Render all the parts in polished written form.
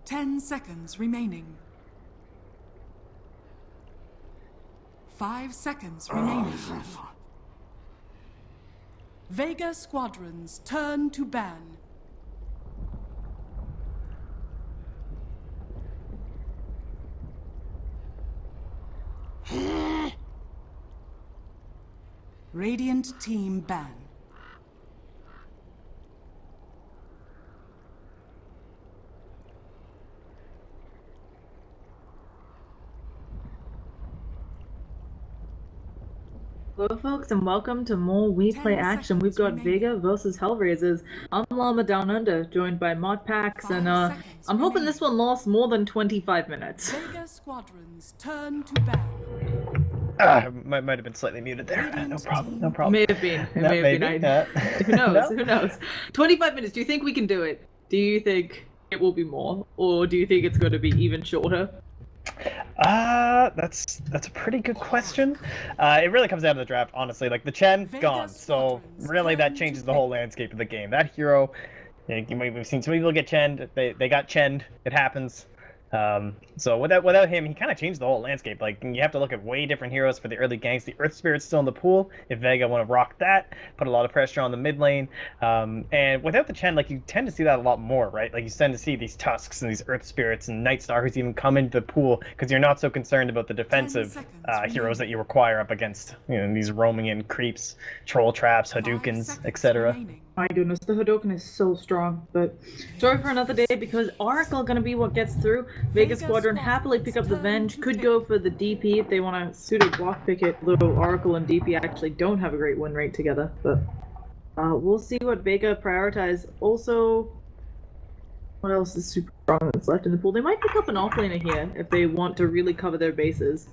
10 seconds remaining. 5 seconds remaining. Vega squadrons turn to ban. Radiant team ban. Hello folks and welcome to more WePlay action. We've got Vega versus HellRaisers. I'm Llama Down Under, joined by Mod Packs, and I'm hoping this one lasts more than 25 minutes. Vega squadrons turn to ban. Might have been slightly muted there. No problem. May have been. Who knows? Who knows? 25 minutes. Do you think we can do it? Do you think it will be more? Or do you think it's going to be even shorter? That's a pretty good question. It really comes down to the draft, honestly. Like, the Chen, gone. So, really, that changes the whole landscape of the game. That hero, we've seen some people get Chen'd. They got Chen'd. It happens. So without him, he kind of changed the whole landscape. Like, you have to look at way different heroes for the early ganks. The Earth Spirit's still in the pool. If Vega want to rock that, put a lot of pressure on the mid lane. And without the Chen, like, you tend to see that a lot more, right? Like, you tend to see these Tusks and these Earth Spirits and Night Stalkers even come into the pool because you're not so concerned about the defensive heroes that you require up against, these roaming in creeps, troll traps, Hadoukens, etc. My goodness, the Hadouken is so strong, but story for another day because Oracle gonna be what gets through. Vega Squadron happily pick up the Venge, could go for the DP if they want to suit a block pick it, though Oracle and DP actually don't have a great win rate together, but we'll see what Vega prioritize. Also, what else is super strong that's left in the pool? They might pick up an offlaner here if they want to really cover their bases.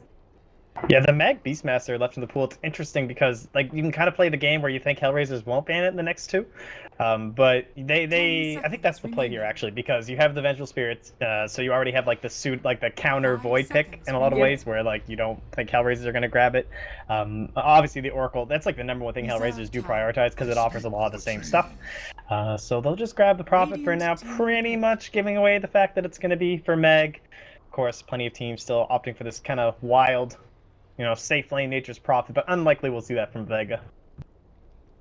Yeah, the Mag Beastmaster left in the pool, it's interesting because, like, you can kind of play the game where you think HellRaisers won't ban it in the next two. But I think that's the play here, actually, because you have the Vengeful Spirits, so you already have, like, the counter Void pick in a lot of ways where, like, you don't think HellRaisers are going to grab it. Obviously, the Oracle, that's, like, the number one thing HellRaisers do prioritize because it offers a lot of the same stuff. So they'll just grab the Prophet for now, pretty much giving away the fact that it's going to be for Meg. Of course, plenty of teams still opting for this kind of wild, safe lane Nature's Prophet, but unlikely we'll see that from Vega.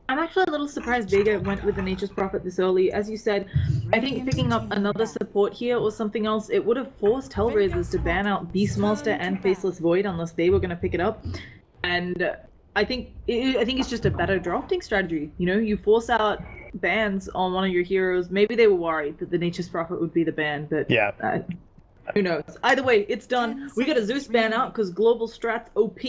I'm actually a little surprised Vega went with the Nature's Prophet this early. As you said, I think picking up another support here or something else, it would have forced HellRaisers to ban out Beastmaster and Faceless Void unless they were going to pick it up. And I think it's just a better drafting strategy. You force out bans on one of your heroes. Maybe they were worried that the Nature's Prophet would be the ban, but yeah. Who knows? Either way, it's done. We got a Zeus ban out because global strats OP.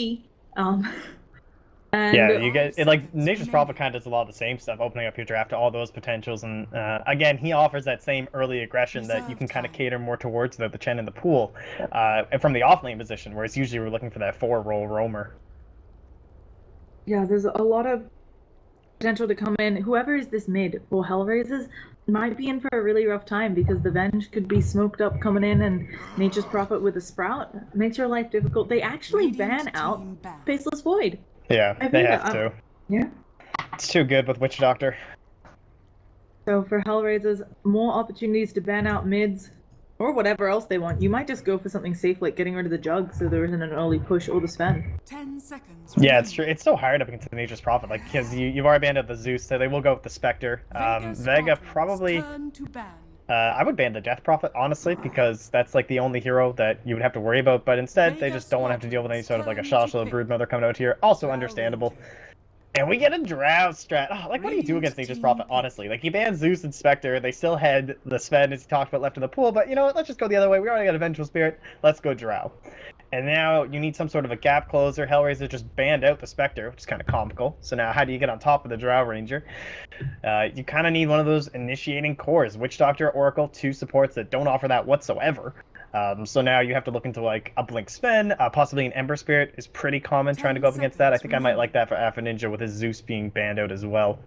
Yeah, you get it. Like, Nature's Prophet kind of does a lot of the same stuff, opening up your draft to all those potentials, and again, he offers that same early aggression that you can kind of cater more towards the Chen in the pool, and from the offlane position, whereas usually we're looking for that 4-role roamer. Yeah, there's a lot of potential to come in. Whoever is this mid for HellRaisers might be in for a really rough time because the Venge could be smoked up coming in, and Nature's Prophet with a Sprout makes your life difficult. They actually ban out Faceless Void. Yeah, they have to. Yeah. It's too good with Witch Doctor. So for HellRaisers, more opportunities to ban out mids or whatever else they want. You might just go for something safe like getting rid of the Jug so there isn't an early push or the Sven. 10 seconds. Yeah, it's true. It's so hard up against the Nature's Prophet, like, because you've already banned out the Zeus, so they will go with the Spectre. Vega probably. I would ban the Death Prophet, honestly, because that's, like, the only hero that you would have to worry about, but instead they just don't want to have to deal with any sort of, like, a Shashla Broodmother coming out here. Also understandable. And we get a Drow strat. Oh, like, what do you do against Nature's Prophet, honestly? Like, he banned Zeus and Spectre. They still had the Sven, as he talked about, left in the pool. But you know what? Let's just go the other way. We already got a Vengeful Spirit. Let's go Drow. And now you need some sort of a gap closer. HellRaiser just banned out the Spectre, which is kind of comical. So now how do you get on top of the Drow Ranger? You kind of need one of those initiating cores. Witch Doctor, Oracle, 2 supports that don't offer that whatsoever. So now you have to look into, like, a Blink Sven, possibly an Ember Spirit is pretty common trying to go up against that. I think I might like that for Alpha Ninja with his Zeus being banned out as well.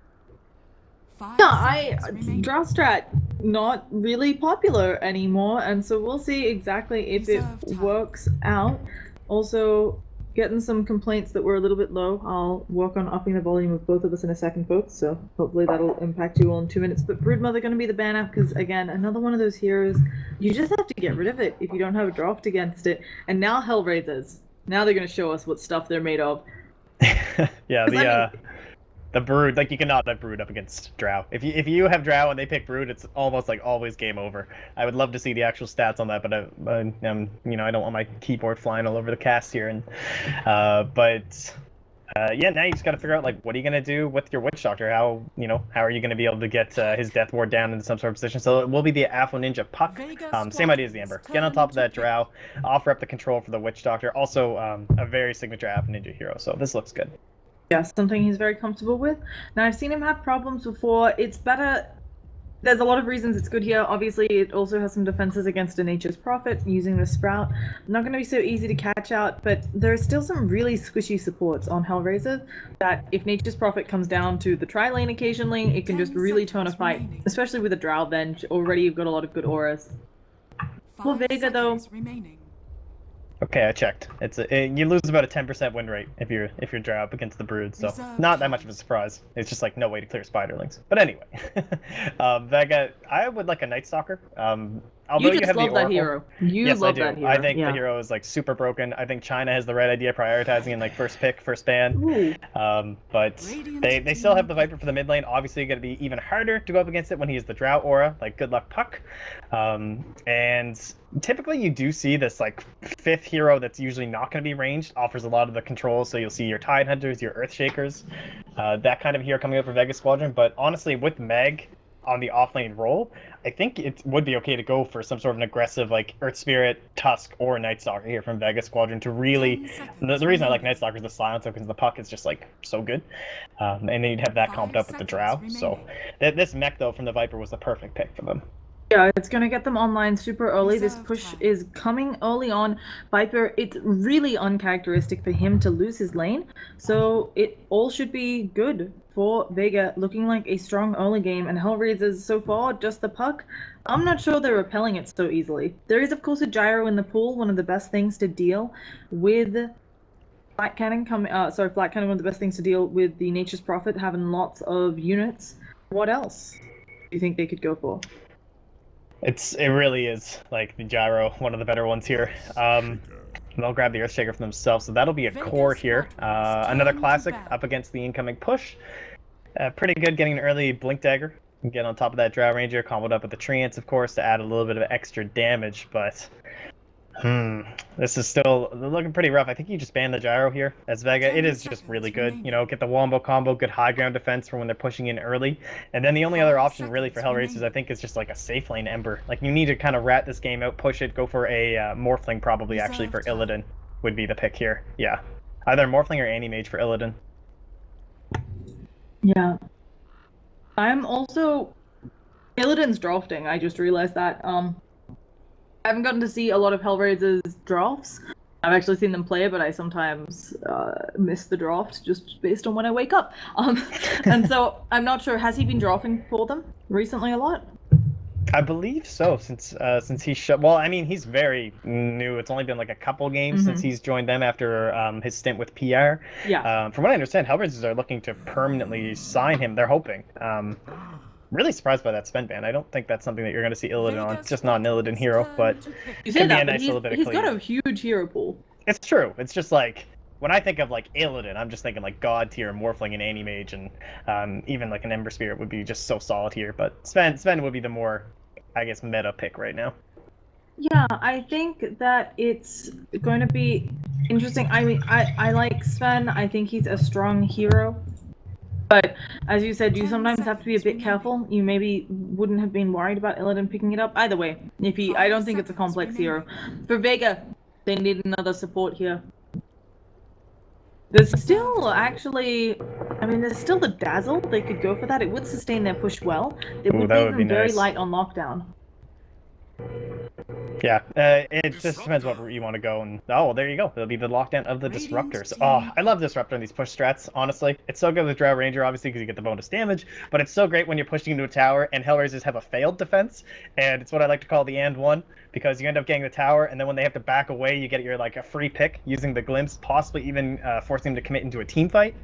Yeah, Drow strat not really popular anymore, and so we'll see exactly if it works out. Also, getting some complaints that we're a little bit low. I'll work on upping the volume of both of us in a second, folks, so hopefully that'll impact you all in 2 minutes. But Broodmother going to be the banner, because, again, another one of those heroes, you just have to get rid of it if you don't have a draft against it. And now HellRaisers. Now they're going to show us what stuff they're made of. Yeah, the Brood, like, you cannot have Brood up against Drow. If you have Drow and they pick Brood, it's almost like always game over. I would love to see the actual stats on that, but you know, I don't want my keyboard flying all over the cast here. And yeah, now you just got to figure out, like, what are you gonna do with your Witch Doctor? How are you gonna be able to get his Death Ward down into some sort of position? So it will be the Afro Ninja Puck. Same idea as the Ember. Get on top of that Drow, offer up the control for the Witch Doctor. Also, a very signature Afro Ninja hero. So this looks good. Yeah, something he's very comfortable with. Now, I've seen him have problems before. It's better. There's a lot of reasons it's good here. Obviously, it also has some defenses against a Nature's Prophet using the Sprout. Not going to be so easy to catch out, but there are still some really squishy supports on HellRaiser that if Nature's Prophet comes down to the tri-lane occasionally, it can just really turn a fight, especially with a Drow bench. Already you've got a lot of good auras. For Vega, though... Okay, I checked. You lose about a 10% win rate if you're Drow up against the Brood, so not that much of a surprise. It's just like no way to clear Spiderlings. But anyway, Vega, I would like a Night Stalker. Although you just have love the that hero. Yes, love I do. That hero. I think the hero is like super broken. I think China has the right idea prioritizing in like first pick, first ban. But they still have the Viper for the mid lane. Obviously, going to be even harder to go up against it when he has the Drow aura. Like, good luck, Puck. And typically you do see this like fifth hero that's usually not going to be ranged offers a lot of the controls. So you'll see your Tide Hunters, your Earthshakers, that kind of hero coming up for Vega Squadron. But honestly, with Meg on the offlane role, I think it would be okay to go for some sort of an aggressive like Earth Spirit, Tusk, or Night Stalker here from Vega Squadron to really... The reason I like Night Stalker is the silencer, because the Puck is just like so good. And then you'd have that comped up with the Drow. So this mech though from the Viper was the perfect pick for them. Yeah, it's going to get them online super early. This push is coming early on. Viper, it's really uncharacteristic for him to lose his lane. So it all should be good for Vega, looking like a strong early game. And HellRaisers so far, just the Puck. I'm not sure they're repelling it so easily. There is, of course, a Gyro in the pool, one of the best things to deal with. Flat Cannon, Flat Cannon, one of the best things to deal with the Nature's Prophet having lots of units. What else do you think they could go for? It really is like the Gyro, one of the better ones here. They'll grab the Earthshaker for themselves, so that'll be a core here. Another classic up against the incoming push. Pretty good getting an early Blink Dagger. Get on top of that Drow Ranger, comboed up with the Treants, of course, to add a little bit of extra damage, but... this is still looking pretty rough. I think you just ban the Gyro here as Vega. It is just really good. You know, get the Wombo combo, good high ground defense for when they're pushing in early. And then the only other option really for HellRaisers, I think, is just like a safe lane Ember. Like, you need to kind of rat this game out, push it, go for a Morphling probably actually for Illidan would be the pick here. Yeah. Either Morphling or Anti-Mage for Illidan. Yeah. I'm also... Illidan's drafting, I just realized that. I haven't gotten to see a lot of HellRaisers drafts. I've actually seen them play, but I sometimes miss the draft just based on when I wake up. And so I'm not sure. Has he been drafting for them recently a lot? I believe so. Since he well, I mean, he's very new. It's only been like a couple games since he's joined them after his stint with PR. Yeah. From what I understand, HellRaisers are looking to permanently sign him. They're hoping. Really surprised by that spend ban. I don't think that's something that you're going to see Illidan on. It's just not an Illidan hero, but you say that, a nice little bit of he's got a huge hero pool. It's true. It's just like, when I think of like Illidan, I'm just thinking like God tier, Morphling, and Anti-Mage, and even like an Ember Spirit would be just so solid here. But Sven would be the more, I guess, meta pick right now. Yeah, I think that it's going to be interesting. I mean, I like Sven. I think he's a strong hero. But, as you said, you sometimes have to be a bit careful. You maybe wouldn't have been worried about Illidan picking it up. Either way, I don't think it's a complex hero. For Vega, they need another support here. There's still, actually... I mean, there's still the Dazzle. They could go for that. It would sustain their push well. It would leave them very light on lockdown. Yeah, it just depends what route you want to go, and oh, there you go. It'll be the lockdown of the disruptors. Oh, I love disruptor in these push strats. Honestly, it's so good with Drow Ranger, obviously, because you get the bonus damage. But it's so great when you're pushing into a tower, and HellRaisers have a failed defense, and it's what I like to call the and one, because you end up getting the tower, and then when they have to back away, you get your like a free pick using the glimpse, possibly even forcing them to commit into a team fight.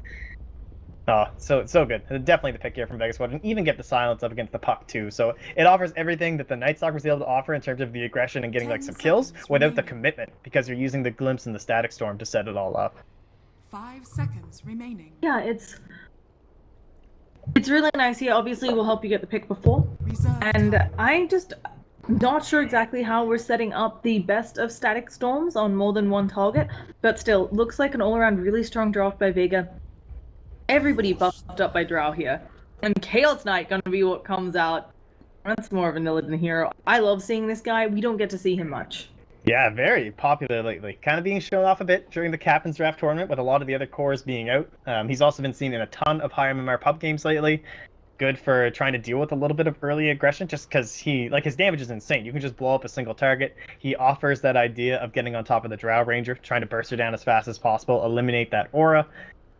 Oh, so good. Definitely the pick here from Vega Squadron. Even get the silence up against the puck too. So it offers everything that the Night Stalker was able to offer in terms of the aggression and getting like some kills without the commitment, because you're using the glimpse and the static storm to set it all up. 5 seconds remaining. Yeah, it's really nice here. Obviously, will help you get the pick before. And I just not sure exactly how we're setting up the best of static storms on more than one target, but still looks like an all-around really strong draft by Vega. Everybody buffed up by Drow here. And Chaos Knight gonna be what comes out. That's more of a vanilla than hero. I love seeing this guy. We don't get to see him much. Yeah, very popular lately. Kind of being shown off a bit during the Captain's Draft tournament with a lot of the other cores being out. He's also been seen in a ton of higher MMR pub games lately. Good for trying to deal with a little bit of early aggression, just because his damage is insane. You can just blow up a single target. He offers that idea of getting on top of the Drow Ranger, trying to burst her down as fast as possible, eliminate that aura.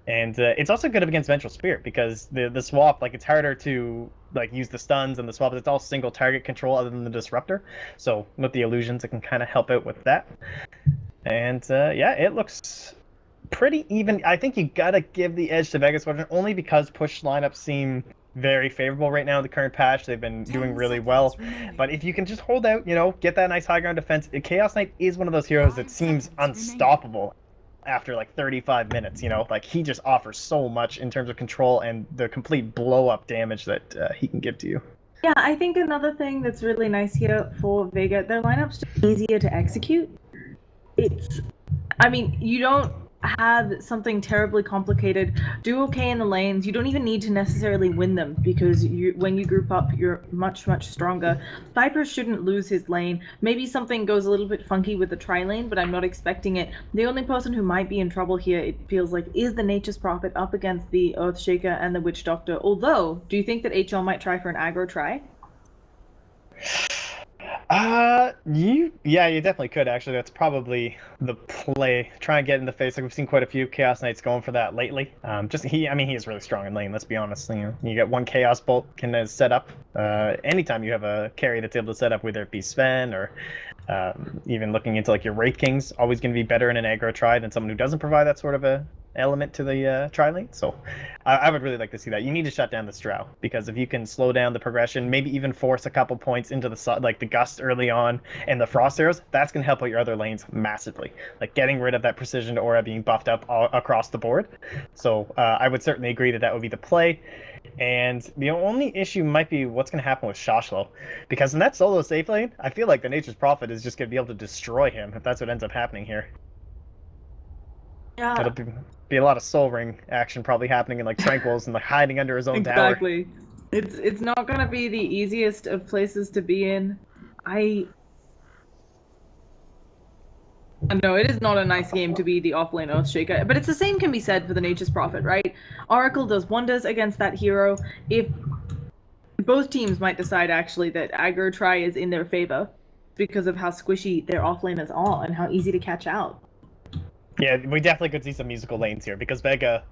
And it's also good up against Vengeful Spirit, because the swap, like, it's harder to like use the stuns and the swap. It's all single target control other than the disruptor. So with the illusions, it can kind of help out with that. And yeah, it looks pretty even. I think you gotta give the edge to Vega Squadron only because push lineups seem very favorable right now in the current patch. They've been doing really well. But if you can just hold out, get that nice high ground defense, Chaos Knight is one of those heroes that seems unstoppable after like 35 minutes. Like, he just offers so much in terms of control and the complete blow up damage that he can give to you. Yeah, I think another thing that's really nice here for Vega, their lineup's just easier to execute. You don't have something terribly complicated. Do okay in the lanes. You don't even need to necessarily win them, because when you group up, you're much, much stronger. Viper shouldn't lose his lane. Maybe something goes a little bit funky with the tri-lane, but I'm not expecting it. The only person who might be in trouble here, it feels like, is the Nature's Prophet up against the Earthshaker and the Witch Doctor. Although, do you think that HL might try for an aggro try? You definitely could, actually. That's probably the play. Try and get in the face. Like, we've seen quite a few Chaos Knights going for that lately. He is really strong in lane, let's be honest. You get one Chaos Bolt can set up. Anytime you have a carry that's able to set up, whether it be Sven or even looking into like your Wraith Kings, always going to be better in an aggro try than someone who doesn't provide that sort of a element to the tri lane. So I would really like to see that. You need to shut down the Drow, because if you can slow down the progression, maybe even force a couple points into the Gust early on and the Frost Arrows, that's going to help out your other lanes massively. Like, getting rid of that precision aura being buffed up all across the board. So I would certainly agree that would be the play. And the only issue might be what's going to happen with Shoshlo, because in that solo safe lane, I feel like the Nature's Prophet is just going to be able to destroy him if that's what ends up happening here. Yeah. It'll be a lot of Soul Ring action probably happening in like Tranquils and like hiding under his own tower. Exactly. It's not gonna be the easiest of places to be in. No, it is not a nice game to be the offlane Earthshaker, but it's the same can be said for the Nature's Prophet, right? Oracle does wonders against that hero. If both teams might decide actually that aggro try is in their favor because of how squishy their offlaners are and how easy to catch out. Yeah, we definitely could see some musical lanes here, because Vega,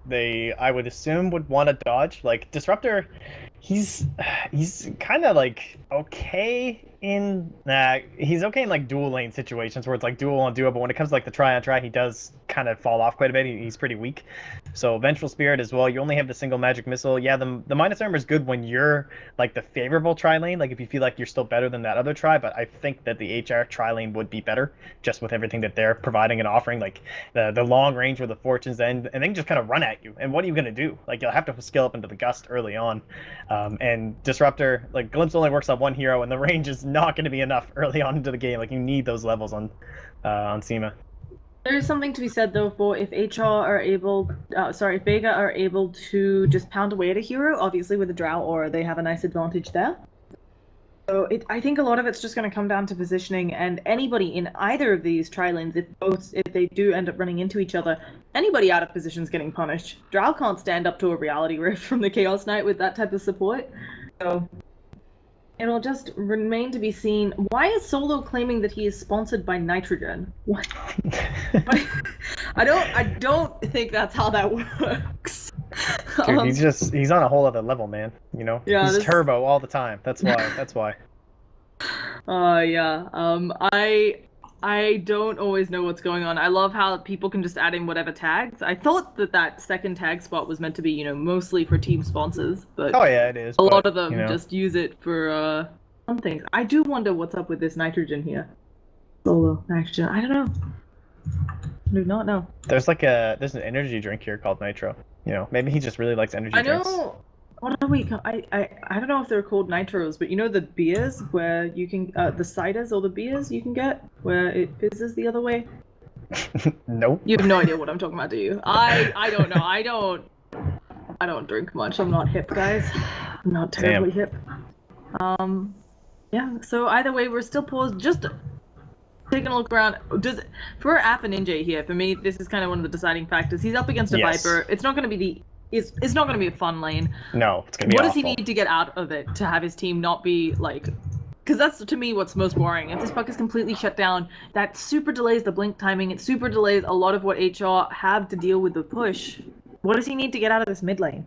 I would assume, would want to dodge. Like, Disruptor, he's kind of like okay in like dual lane situations where it's like dual on duo, but when it comes to like the try on try, he does kind of fall off quite a bit. He's pretty weak. So Vengeful Spirit as well, you only have the single magic missile. Yeah, the minus armor is good when you're like the favorable tri lane, like if you feel like you're still better than that other tri, but I think that the HR tri lane would be better just with everything that they're providing and offering, like the long range where the fortunes end, and then just kind of run at you. And what are you going to do? Like, you'll have to skill up into the Gust early on. And Disruptor, like, Glimpse only works on one hero, and the range is not going to be enough early on into the game. Like, you need those levels on Seema. There is something to be said, though, for if Vega are able to just pound away at a hero, obviously with a Drow aura, they have a nice advantage there. So I think a lot of it's just going to come down to positioning, and anybody in either of these tri-lanes, if they do end up running into each other, anybody out of position is getting punished. Drow can't stand up to a reality rift from the Chaos Knight with that type of support. So It'll just remain to be seen. Why is Solo claiming that he is sponsored by nitrogen? What? I don't think that's how that works. Dude, he's on a whole other level, man. You know, Yeah, he's turbo all the time. That's why. That's why. Yeah. I don't always know what's going on. I love how people can just add in whatever tags. I thought that second tag spot was meant to be, you know, mostly for team sponsors, but Oh yeah, it is. a lot but, of them you know. just use it for some things. I do wonder what's up with this nitrogen here. Solo nitrogen. I don't know. I do not know. There's an energy drink here called Nitro. You know, maybe he just really likes energy drinks. I know. What are we? I don't know if they're called nitros, but you know the beers where you can the ciders or the beers you can get where it fizzes the other way. Nope. You have no idea what I'm talking about, do you? I don't know. I don't drink much. I'm not hip, guys. I'm not terribly hip. Yeah. So either way, we're still paused. Just taking a look around. For Appa Ninja here? For me, this is kind of one of the deciding factors. He's up against a Viper. It's not going to be It's not going to be a fun lane. No, it's going to be What awful. does he need to get out of it to have his team not be like... Because that's, to me, what's most boring. If this puck is completely shut down, that super delays the blink timing. It super delays a lot of what HR have to deal with the push. What does he need to get out of this mid lane?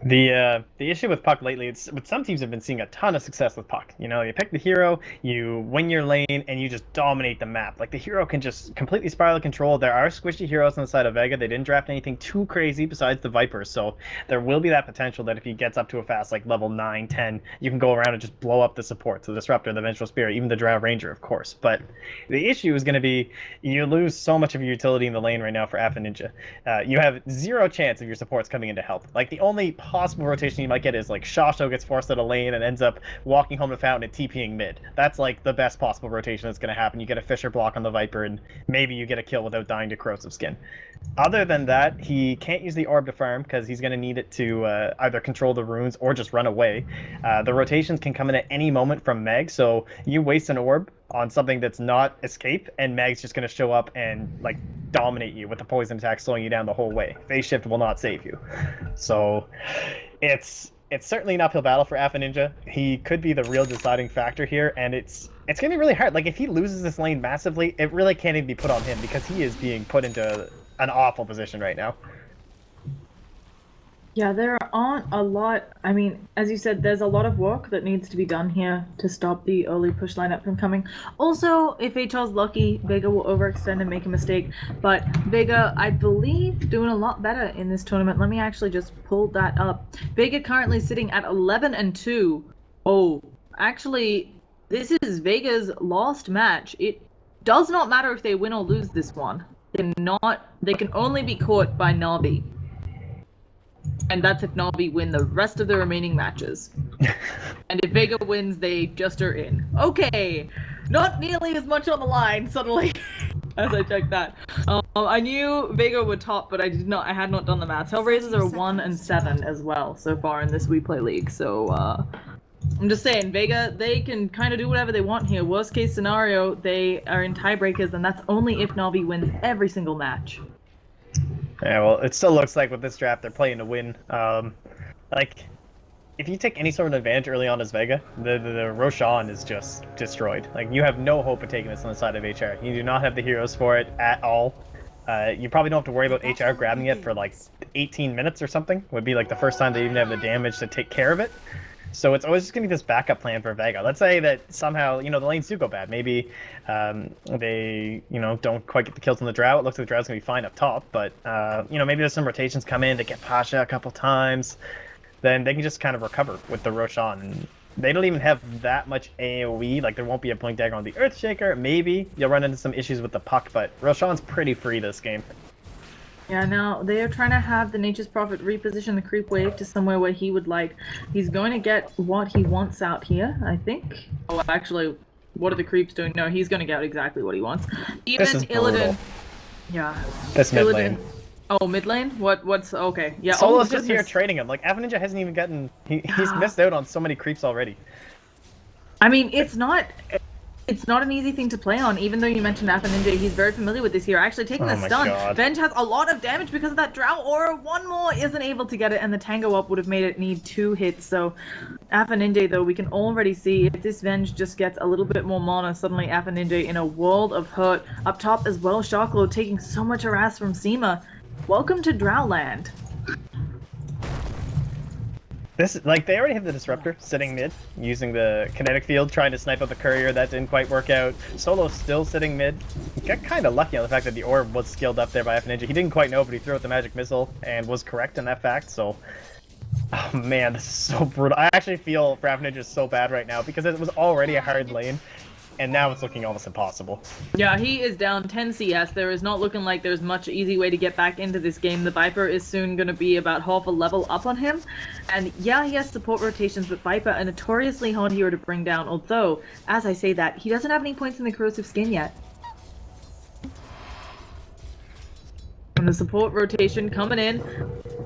The issue with Puck lately, some teams have been seeing a ton of success with Puck. You know, you pick the hero, you win your lane, and you just dominate the map. Like, the hero can just completely spiral control. There are squishy heroes on the side of Vega. They didn't draft anything too crazy besides the Viper, so there will be that potential that if he gets up to a fast, like, level 9, 10, you can go around and just blow up the supports, the Disruptor, the Vengeful Spirit, even the Drow Ranger, of course. But the issue is going to be you lose so much of your utility in the lane right now for Appa Ninja. You have zero chance of your supports coming in to help. Like, the only possible rotation you might get is like Shasho gets forced out of lane and ends up walking home to Fountain and TPing mid. That's like the best possible rotation that's going to happen. You get a Fisher block on the Viper and maybe you get a kill without dying to Corrosive Skin. Other than that, he can't use the orb to farm because he's going to need it to either control the runes or just run away. The rotations can come in at any moment from Meg, so you waste an orb on something that's not escape, and Meg's just going to show up and like dominate you with the poison attack, slowing you down the whole way. Phase shift will not save you. So it's certainly an uphill battle for Appa Ninja. He could be the real deciding factor here, and it's going to be really hard. Like, if he loses this lane massively, it really can't even be put on him because he is being put into an awful position right now. Yeah, there aren't a lot. I mean, as you said, there's a lot of work that needs to be done here to stop the early push lineup from coming. Also, if HL's lucky, Vega will overextend and make a mistake. But Vega, I believe, doing a lot better in this tournament. Let me actually just pull that up. Vega currently sitting at 11-2. Oh, actually, this is Vega's last match. It does not matter if they win or lose this one. They can only be caught by Na'Vi. And that's if Na'Vi win the rest of the remaining matches. And if Vega wins, they just are in. Okay, not nearly as much on the line suddenly as I checked that. I knew Vega would top, but I had not done the maths. HellRaisers are 1-7 as well so far in this WePlay League. So I'm just saying, Vega, they can kind of do whatever they want here. Worst case scenario, they are in tiebreakers, and that's only if Na'Vi wins every single match. Yeah, well, it still looks like with this draft they're playing to win. Like, if you take any sort of advantage early on as Vega, the Roshan is just destroyed. Like, you have no hope of taking this on the side of HR. You do not have the heroes for it at all. You probably don't have to worry about HR grabbing it for like 18 minutes or something. Would be like the first time they even have the damage to take care of it. So it's always just going to be this backup plan for Vega. Let's say that somehow, the lanes do go bad. Maybe they, don't quite get the kills on the Drow. It looks like the Drow's going to be fine up top. But, maybe there's some rotations come in. They get Pasha a couple times. Then they can just kind of recover with the Roshan. And they don't even have that much AoE. Like, there won't be a Blink Dagger on the Earthshaker. Maybe you'll run into some issues with the Puck. But Roshan's pretty free this game. Yeah, now they are trying to have the Nature's Prophet reposition the creep wave to somewhere where he would like. He's going to get what he wants out here, I think. Oh, actually, what are the creeps doing? No, he's going to get exactly what he wants. Even this is Illidan. brutal. Yeah. This mid lane. Oh, mid lane? What's okay? Yeah. Solo's just here trading him. Like, Appa Ninja hasn't even gotten. He's missed out on so many creeps already. I mean, it's not. It's not an easy thing to play on, even though you mentioned Ninja, he's very familiar with this hero. Actually taking the stun. God. Venge has a lot of damage because of that Drow Aura. One more isn't able to get it, and the Tango up would have made it need 2 hits. So Ninja, though, we can already see if this Venge just gets a little bit more mana, suddenly Ninja in a world of hurt. Up top as well, Sharklord taking so much harass from Seema. Welcome to Drowland. This, like, they already have the Disruptor sitting mid, using the kinetic field, trying to snipe up the courier. That didn't quite work out. Solo's still sitting mid. He got kind of lucky on the fact that the orb was skilled up there by Ninja. He didn't quite know, but he threw out the magic missile and was correct in that fact, so... Oh man, this is so brutal. I actually feel for Ninja so bad right now, because it was already a hard lane, and now it's looking almost impossible. Yeah, he is down 10 CS. There is not looking like there's much easy way to get back into this game. The Viper is soon going to be about half a level up on him. And yeah, he has support rotations, but Viper, a notoriously hard hero to bring down. Although, as I say that, he doesn't have any points in the corrosive skin yet. And the support rotation coming in.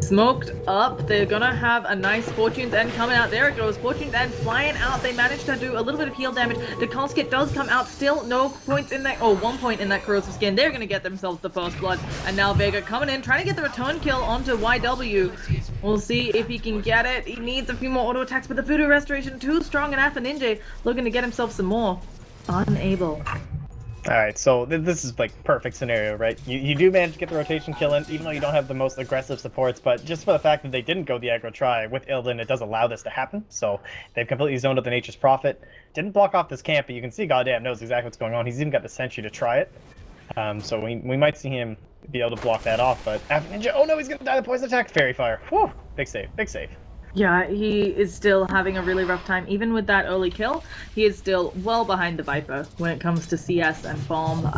Smoked up. They're gonna have a nice Fortune's End coming out. There it goes. Fortune's End flying out. They managed to do a little bit of heal damage. The Casket does come out. Still no points in that. Oh, 1 point in that corrosive skin. They're gonna get themselves the first blood. And now Vega coming in, trying to get the return kill onto YW. We'll see if he can get it. He needs a few more auto attacks, but the Voodoo Restoration too strong, and Ninja looking to get himself some more. Unable. Alright, so this is like perfect scenario, right? You do manage to get the rotation kill in, even though you don't have the most aggressive supports, but just for the fact that they didn't go the aggro try with Illidan, it does allow this to happen. So they've completely zoned up the Nature's Prophet. Didn't block off this camp, but you can see Goddamn knows exactly what's going on. He's even got the Sentry to try it. So we might see him be able to block that off, but Ninja, oh no, he's gonna die the poison attack! Fairy Fire. Whew! Big save, big save. Yeah, he is still having a really rough time. Even with that early kill, he is still well behind the Viper when it comes to CS and farm.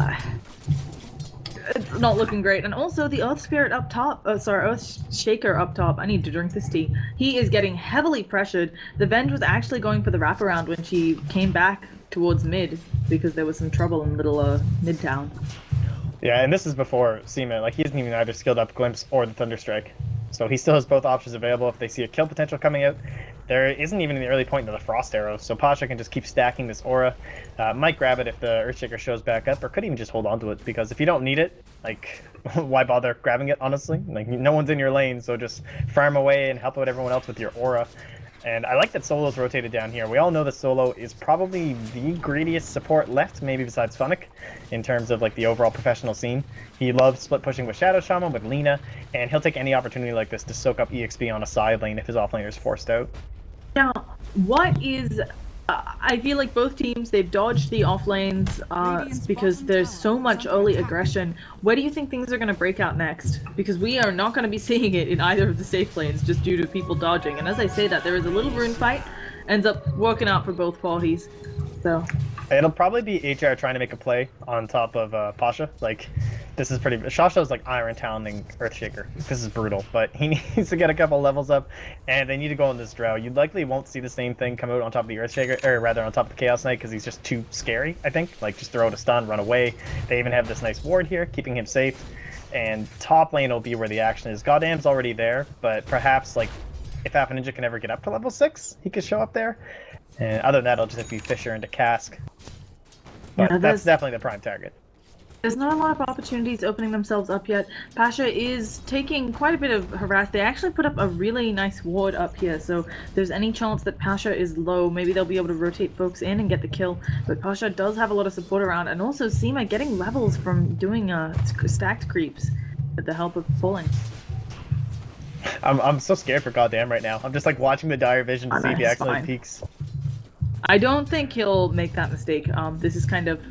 It's not looking great. And also the Earth Spirit up top, Earth Shaker up top. I need to drink this tea. He is getting heavily pressured. The Venge was actually going for the wraparound when she came back towards mid because there was some trouble in little Midtown. Yeah, and this is before Seema. Like, he isn't even either skilled up Glimpse or the Thunderstrike. So he still has both options available if they see a kill potential coming out. There isn't even the early point into the Frost Arrow, so Pasha can just keep stacking this aura. Might grab it if the Earthshaker shows back up, or could even just hold on to it, because if you don't need it, like, why bother grabbing it, honestly? Like, no one's in your lane, so just farm away and help out everyone else with your aura. And I like that Solo's rotated down here. We all know that Solo is probably the greediest support left, maybe besides Funnick, in terms of like the overall professional scene. He loves split pushing with Shadow Shaman, with Lina, and he'll take any opportunity like this to soak up EXP on a side lane if his offlaner is forced out. Now, what is... I feel like both teams, they've dodged the off lanes because there's so much early aggression. Where do you think things are going to break out next? Because we are not going to be seeing it in either of the safe lanes just due to people dodging. And as I say that, there is a little rune fight, ends up working out for both parties. So it'll probably be HR trying to make a play on top of Pasha. Like, this is pretty... Shasha's like Iron Talenting Earthshaker. This is brutal, but he needs to get a couple levels up, and they need to go on this Drow. You likely won't see the same thing come out on top of the Earthshaker, or rather on top of the Chaos Knight, because he's just too scary, I think. Like, just throw out a stun, run away. They even have this nice ward here, keeping him safe. And top lane will be where the action is. Goddamn's already there, but perhaps, like, if Ninja can ever get up to level 6, he could show up there. And other than that, it'll just have to be Fisher into Cask. But yeah, that's definitely the prime target. There's not a lot of opportunities opening themselves up yet. Pasha is taking quite a bit of harass. They actually put up a really nice ward up here, so if there's any chance that Pasha is low, maybe they'll be able to rotate folks in and get the kill. But Pasha does have a lot of support around, and also Seema getting levels from doing stacked creeps with the help of pulling. I'm so scared for Goddamn right now. I'm just like watching the dire vision to see if he actually peaks. I don't think he'll make that mistake. This is kind of...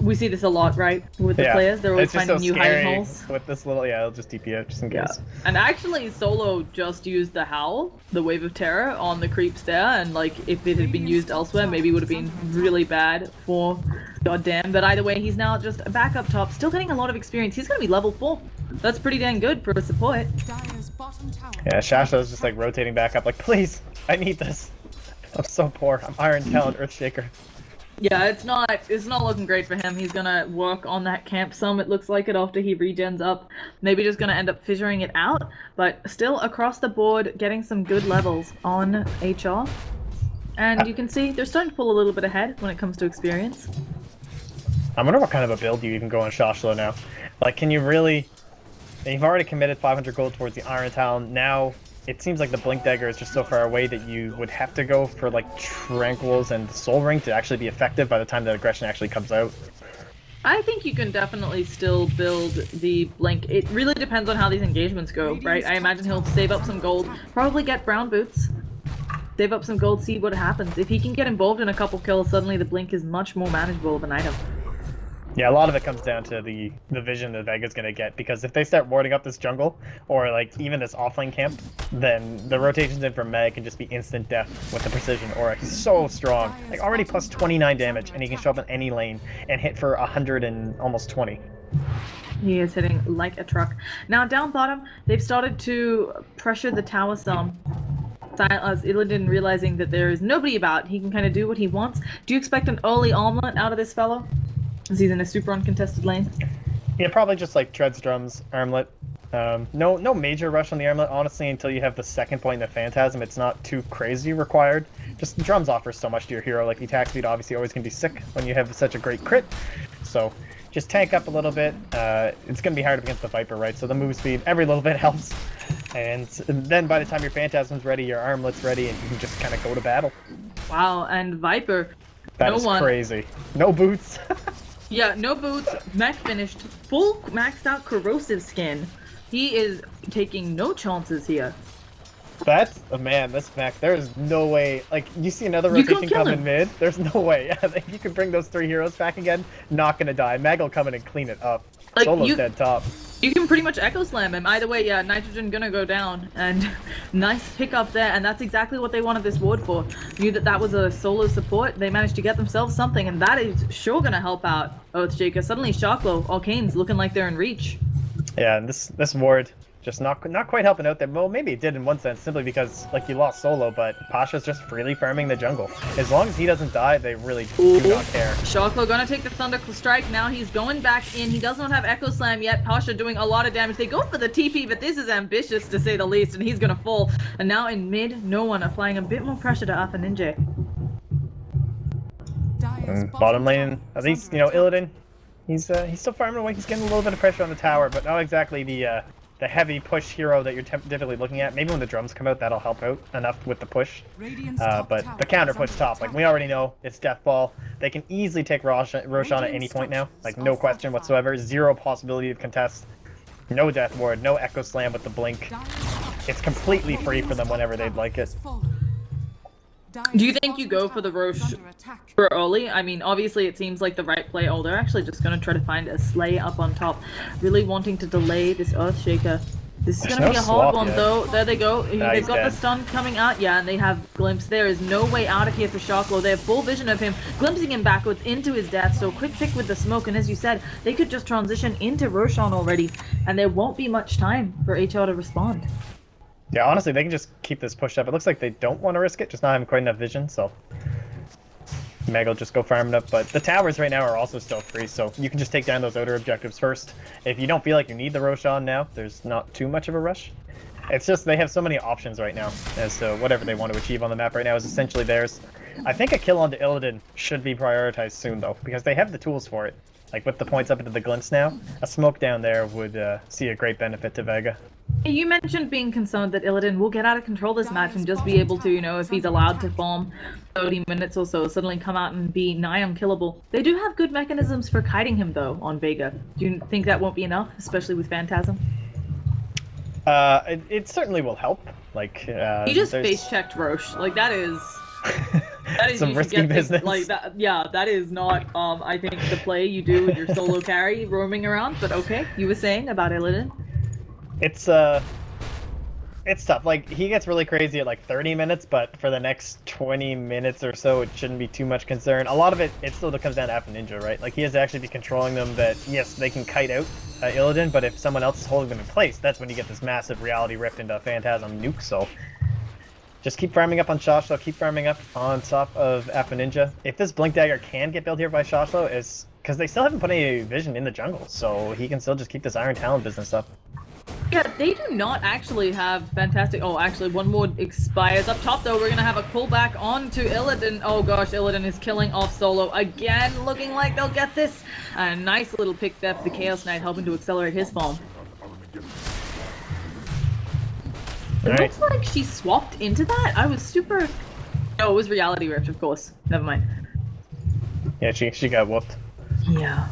We see this a lot, right? With the players, they're always finding new hiding holes. With this little, it'll just TP out just in case. And actually, Solo just used the Howl, the Wave of Terror, on the creeps there, and like, if it had been used elsewhere, maybe it would have been really bad for Goddamn. But either way, he's now just back up top, still getting a lot of experience. He's gonna be level 4. That's pretty dang good for a support. Yeah, Shasha's just like rotating back up, like, please, I need this. I'm so poor. I'm Iron Talent Earthshaker. Yeah, it's not looking great for him. He's gonna work on that camp some, it looks like it, after he regens up. Maybe just gonna end up fissuring it out, but still across the board getting some good levels on HR. And you can see they're starting to pull a little bit ahead when it comes to experience. I wonder what kind of a build you even go on Shoshlo now. Like, can you really... You've already committed 500 gold towards the Iron Talon. Now, it seems like the Blink Dagger is just so far away that you would have to go for, like, Tranquils and the Soul Ring to actually be effective by the time that aggression actually comes out. I think you can definitely still build the Blink. It really depends on how these engagements go, right? I imagine he'll save up some gold, probably get brown boots, save up some gold, see what happens. If he can get involved in a couple kills, suddenly the Blink is much more manageable of an item. Yeah, a lot of it comes down to the vision that Vega's going to get, because if they start warding up this jungle, or like even this offlane camp, then the rotations in from Meg can just be instant death with the precision aura. He's so strong. Like already plus 29 damage, and he can show up in any lane and hit for 100 and almost 20. He is hitting like a truck. Now down bottom, they've started to pressure the tower some. As Illidan realizing that there is nobody about, he can kind of do what he wants. Do you expect an early omelet out of this fellow? As he's in a super uncontested lane? Yeah, probably just like treads, drums, armlet. No major rush on the armlet, honestly, until you have the second point in the Phantasm. It's not too crazy required. Just drums offers so much to your hero. Like the attack speed obviously always can be sick when you have such a great crit. So just tank up a little bit. It's going to be hard against the Viper, right? So the move speed, every little bit helps. And then by the time your Phantasm's ready, your armlet's ready, and you can just kind of go to battle. Wow, and Viper. That is crazy. No boots. Yeah, no boots, mech finished, full maxed out corrosive skin. He is taking no chances here. That's man, this mech, there is no way. Like, you see another rotation come in mid, there's no way. If you can bring those 3 heroes back again, not gonna die. Meg will come in and clean it up. Like, Solo's dead top. You can pretty much echo slam him. Either way, yeah, Nitrogen gonna go down. And nice pick up there, and that's exactly what they wanted this ward for. Knew that that was a solo support. They managed to get themselves something, and that is sure gonna help out Earthshaker. Suddenly, Shocklow, Arcane's looking like they're in reach. Yeah, and this ward just not quite helping out there. Well, maybe it did in one sense, simply because like you lost solo, but Pasha's just freely farming the jungle. As long as he doesn't die, they really do not care. Shocklow gonna take the Thunder Strike. Now he's going back in. He does not have Echo Slam yet. Pasha doing a lot of damage. They go for the TP, but this is ambitious to say the least, and he's gonna fall. And now in mid, no one applying a bit more pressure to Alpha Ninja. Bottom lane, at least, you know, Illidan, he's still farming away. He's getting a little bit of pressure on the tower, but not exactly the heavy push hero that you're typically looking at. Maybe when the drums come out, that'll help out enough with the push. But the counter push top, like we already know, it's Death Ball. They can easily take Roshan at any point now, like no question whatsoever. Zero possibility of contest. No Death Ward, no Echo Slam with the Blink. It's completely free for them whenever they'd like it. Do you think you go for the Roche for early? I mean, obviously it seems like the right play. Oh, they're actually just going to try to find a Slay up on top. Really wanting to delay this Earthshaker. This is going to be a hard one, though. There they go. They've got the stun coming out. Yeah, and they have Glimpse. There is no way out of here for Shocklow. They have full vision of him, glimpsing him backwards into his death. So quick pick with the smoke. And as you said, they could just transition into Roshan already. And there won't be much time for HL to respond. Yeah, honestly, they can just keep this pushed up. It looks like they don't want to risk it, just not having quite enough vision, so Meg will just go farming up. But the towers right now are also still free, so you can just take down those outer objectives first. If you don't feel like you need the Roshan now, there's not too much of a rush. It's just they have so many options right now as to whatever they want to achieve on the map right now is essentially theirs. I think a kill onto Illidan should be prioritized soon, though, because they have the tools for it. Like, with the points up into the glimpse now, a smoke down there would see a great benefit to Vega. You mentioned being concerned that Illidan will get out of control this match and just be able to, you know, if he's allowed to farm 30 minutes or so, suddenly come out and be nigh unkillable. They do have good mechanisms for kiting him, though, on Vega. Do you think that won't be enough, especially with Phantasm? It certainly will help. Like, you just face-checked Roche. Like, that is... That is some risky business. Like that, yeah, that is not. I think the play you do with your solo carry roaming around. But okay, you were saying about Illidan. It's tough. Like, he gets really crazy at like 30 minutes, but for the next 20 minutes or so, it shouldn't be too much concern. A lot of it still comes down to Alpha Ninja, right? Like, he has to actually be controlling them. That yes, they can kite out Illidan, but if someone else is holding them in place, that's when you get this massive reality rift into Phantasm nuke. So. Just keep farming up on Shoshlo, keep farming up on top of Alpha Ninja. If this Blink Dagger can get built here by Shoshlo, is because they still haven't put any vision in the jungle, so he can still just keep this Iron Talon business up. Yeah, they do not actually have fantastic... Oh, actually, one more expires. Up top, though, we're going to have a pullback onto Illidan. Oh, gosh, Illidan is killing off Solo again, looking like they'll get this. A nice little pick there for the Chaos Knight, helping to accelerate his farm. It looks like she swapped into that. I was super... Oh, it was Reality Rift, of course. Never mind. Yeah, she got whooped. Yeah.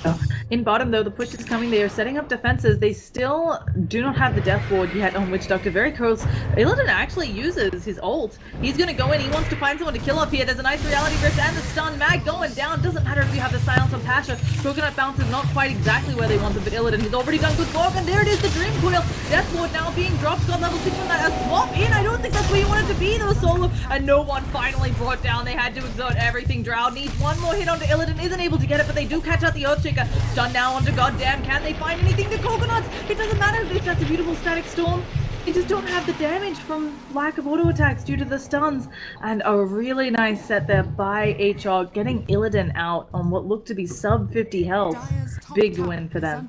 Oh. In bottom, though, the push is coming. They are setting up defenses. They still do not have the death ward yet on Witch Doctor. Very close. Illidan actually uses his ult. He's going to go in. He wants to find someone to kill up here. There's a nice Reality Rift and the stun. Mag going down. Doesn't matter if you have the silence on Pasha. Coconut Bounce is not quite exactly where they wanted, but Illidan has already done good work. And there it is, the Dream Coil. Death ward now being dropped. Got level 6 on that. A swap in. I don't think that's where you wanted to be, though, Solo. And no one finally brought down. They had to exert everything. Drow needs one more hit onto Illidan. Isn't able to get it, but they do catch out the Earthshaker. Stun now onto Goddamn. Can they find anything to Coconuts? It doesn't matter if that's a beautiful static storm. They just don't have the damage from lack of auto attacks due to the stuns. And a really nice set there by HR, getting Illidan out on what looked to be sub 50 health. Big win for them.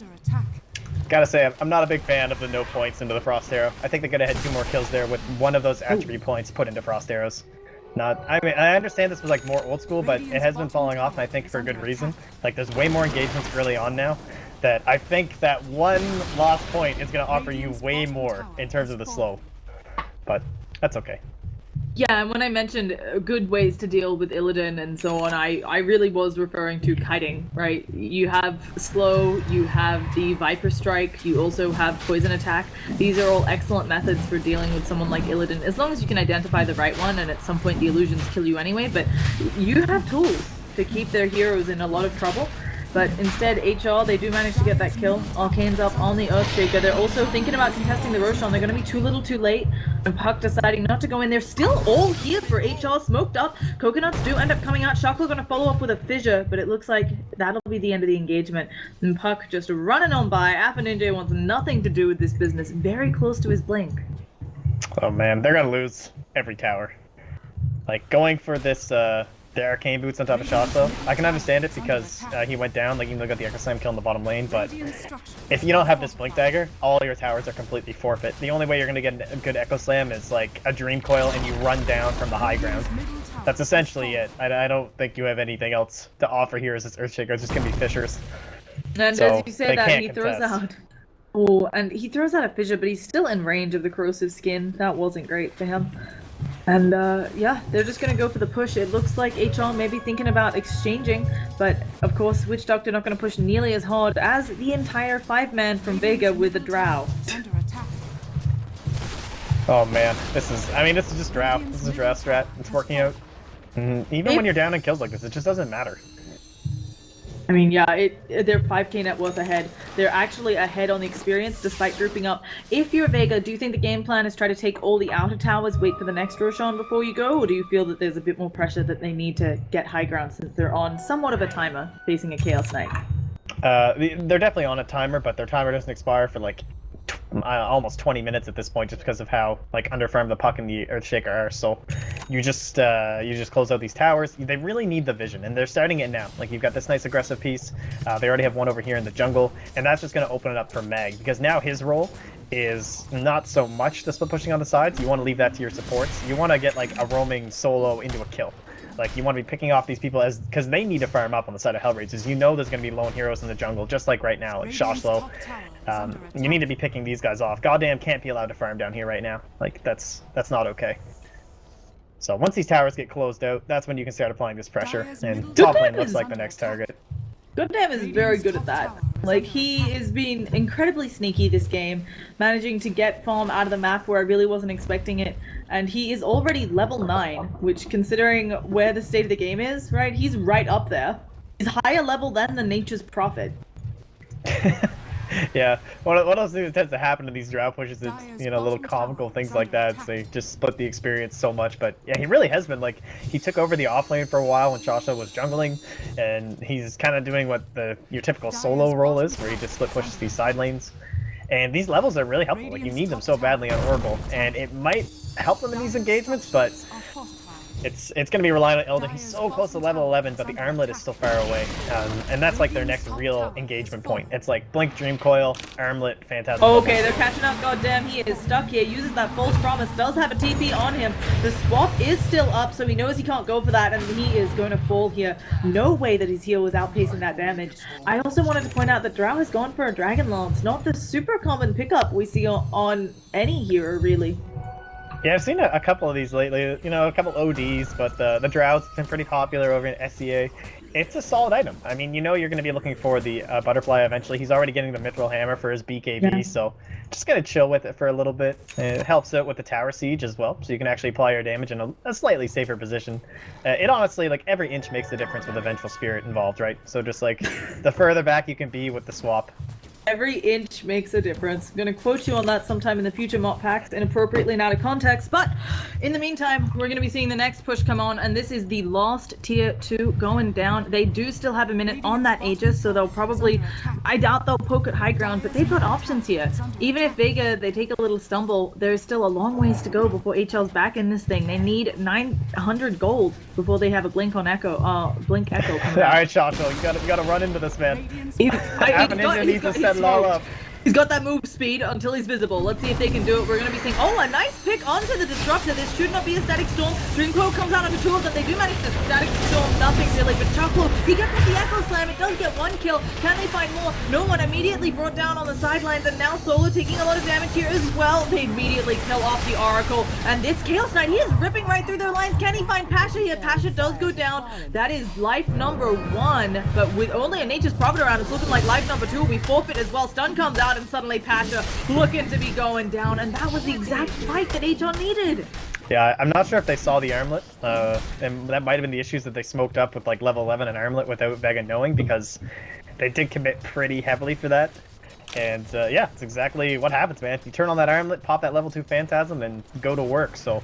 Gotta say, I'm not a big fan of the no points into the Frost Arrow. I think they could have had 2 more kills there with one of those attribute points put into Frost Arrows. I mean, I understand this was like more old school, but it has been falling off, and I think for a good reason. Like, there's way more engagements early on now that I think that one lost point is going to offer you way more in terms of the slow. But that's okay. Yeah, and when I mentioned good ways to deal with Illidan and so on, I really was referring to kiting, right? You have slow, you have the Viper Strike, you also have Poison Attack. These are all excellent methods for dealing with someone like Illidan, as long as you can identify the right one, and at some point the illusions kill you anyway, but you have tools to keep their heroes in a lot of trouble. But instead, HR, they do manage to get that kill. Arcane's up on the Earthshaker. They're also thinking about contesting the Roshan. They're going to be too little too late. And Puck deciding not to go in. They're still all here for HR. Smoked up. Coconuts do end up coming out. Shackle going to follow up with a fissure, but it looks like that'll be the end of the engagement. And Puck just running on by. Alpha Ninja wants nothing to do with this business. Very close to his blink. Oh man, they're going to lose every tower. Like, going for this, the arcane boots on top of Shotzo. I can understand it because he went down, like even though he got the Echo Slam kill in the bottom lane, but if you don't have this Blink Dagger, all your towers are completely forfeit. The only way you're going to get a good Echo Slam is like a Dream Coil and you run down from the high ground. That's essentially it. I don't think you have anything else to offer here as this Earthshaker. It's just going to be fissures. And so as you say that, he throws out... Oh, and he throws out a fissure, but he's still in range of the corrosive skin. That wasn't great for him. And yeah, they're just going to go for the push. It looks like HR may be thinking about exchanging, but of course Witch Doctor not going to push nearly as hard as the entire 5-man from Vega with a Drow. Oh man, this is just Drow. This is a Drow strat. It's working out. Even when you're down in kills like this, it just doesn't matter. I mean, yeah, they're 5k net worth ahead. They're actually ahead on the experience despite grouping up. If you're Vega, do you think the game plan is try to take all the outer towers, wait for the next Roshan before you go, or do you feel that there's a bit more pressure that they need to get high ground since they're on somewhat of a timer facing a Chaos Knight? They're definitely on a timer, but their timer doesn't expire for like almost 20 minutes at this point, just because of how like underfarmed the Puck and the Earthshaker are. So you just close out these towers. They really need the vision, and they're starting it now. Like, you've got this nice aggressive piece. They already have one over here in the jungle, and that's just going to open it up for Mag, because now his role is not so much the split pushing on the sides. You want to leave that to your supports. You want to get like a roaming solo into a kill. Like, you want to be picking off these people because they need to farm up on the side of HellRaisers. You know there's going to be lone heroes in the jungle, just like right now, like Shoshlo. You need to be picking these guys off. Goddamn can't be allowed to farm down here right now. Like, that's not okay. So once these towers get closed out, that's when you can start applying this pressure, and top lane looks like the next target. Goddamn is very good at that. Like, he is being incredibly sneaky this game, managing to get farm out of the map where I really wasn't expecting it, and he is already level 9, which, considering where the state of the game is, right, he's right up there. He's higher level than the Nature's Prophet. Yeah, one of those things that tends to happen to these Drow pushes is, you know, little comical things like that. They just split the experience so much, but yeah, he really has been, like, he took over the off lane for a while when Shasha was jungling, and he's kind of doing what your typical solo role is, where he just split pushes these side lanes. And these levels are really helpful. Like, you need them so badly on Oracle, and it might help them in these engagements, but it's going to be relying on Illidan. He's so close to level 11, but the armlet is still far away, and that's like their next real engagement point. It's like Blink, Dream Coil, armlet, Phantasm. Okay, they're catching up. Goddamn, he is stuck here. Uses that false promise. Does have a TP on him. The swap is still up, so he knows he can't go for that, and he is going to fall here. No way that his heal was outpacing that damage. I also wanted to point out that Drow has gone for a Dragon Lance, not the super common pickup we see on any hero, really. Yeah, I've seen a couple of these lately, you know, a couple ODs, but the Drow's been pretty popular over in SCA. It's a solid item. I mean, you know you're going to be looking for the Butterfly eventually. He's already getting the Mithril Hammer for his BKB, so just going to chill with it for a little bit. It helps out with the Tower Siege as well, so you can actually apply your damage in a slightly safer position. It honestly, like, every inch makes the difference with a Vengeful Spirit involved, right? So just, like, the further back you can be with the swap. Every inch makes a difference. I'm going to quote you on that sometime in the future, Mop Packs, inappropriately and out of context. But in the meantime, we're going to be seeing the next push come on, and this is the last tier 2 going down. They do still have a minute on that Aegis, so they'll probably, I doubt they'll poke at high ground, but they've got options here. Even if Vega, they take a little stumble, there's still a long ways to go before HL's back in this thing. They need 900 gold before they have a Blink on Echo, Blink Echo. Alright, Shacho, you gotta run into this, man. Ninja needs to set it all up. He's got that move speed until he's visible. Let's see if they can do it. We're going to be seeing... Oh, a nice pick onto the Disruptor. This should not be a Static Storm. Dreamcoil comes out onto two of them. They do manage to Static Storm nothing really. But Choclo, he gets with the Echo Slam. It does get one kill. Can they find more? No one immediately brought down on the sidelines. And now Solo taking a lot of damage here as well. They immediately kill off the Oracle. And this Chaos Knight, he is ripping right through their lines. Can he find Pasha here? Pasha does go down. That is life number 1. But with only a Nature's Prophet around, it's looking like life number 2 will be forfeit as well. Stun comes out and suddenly Pasha looking to be going down, and that was the exact fight that HL needed. Yeah, I'm not sure if they saw the armlet, and that might have been the issues that they smoked up with like level 11 and armlet without Vega knowing, because they did commit pretty heavily for that. And yeah, it's exactly what happens, man. You turn on that armlet, pop that level 2 Phantasm, and go to work. So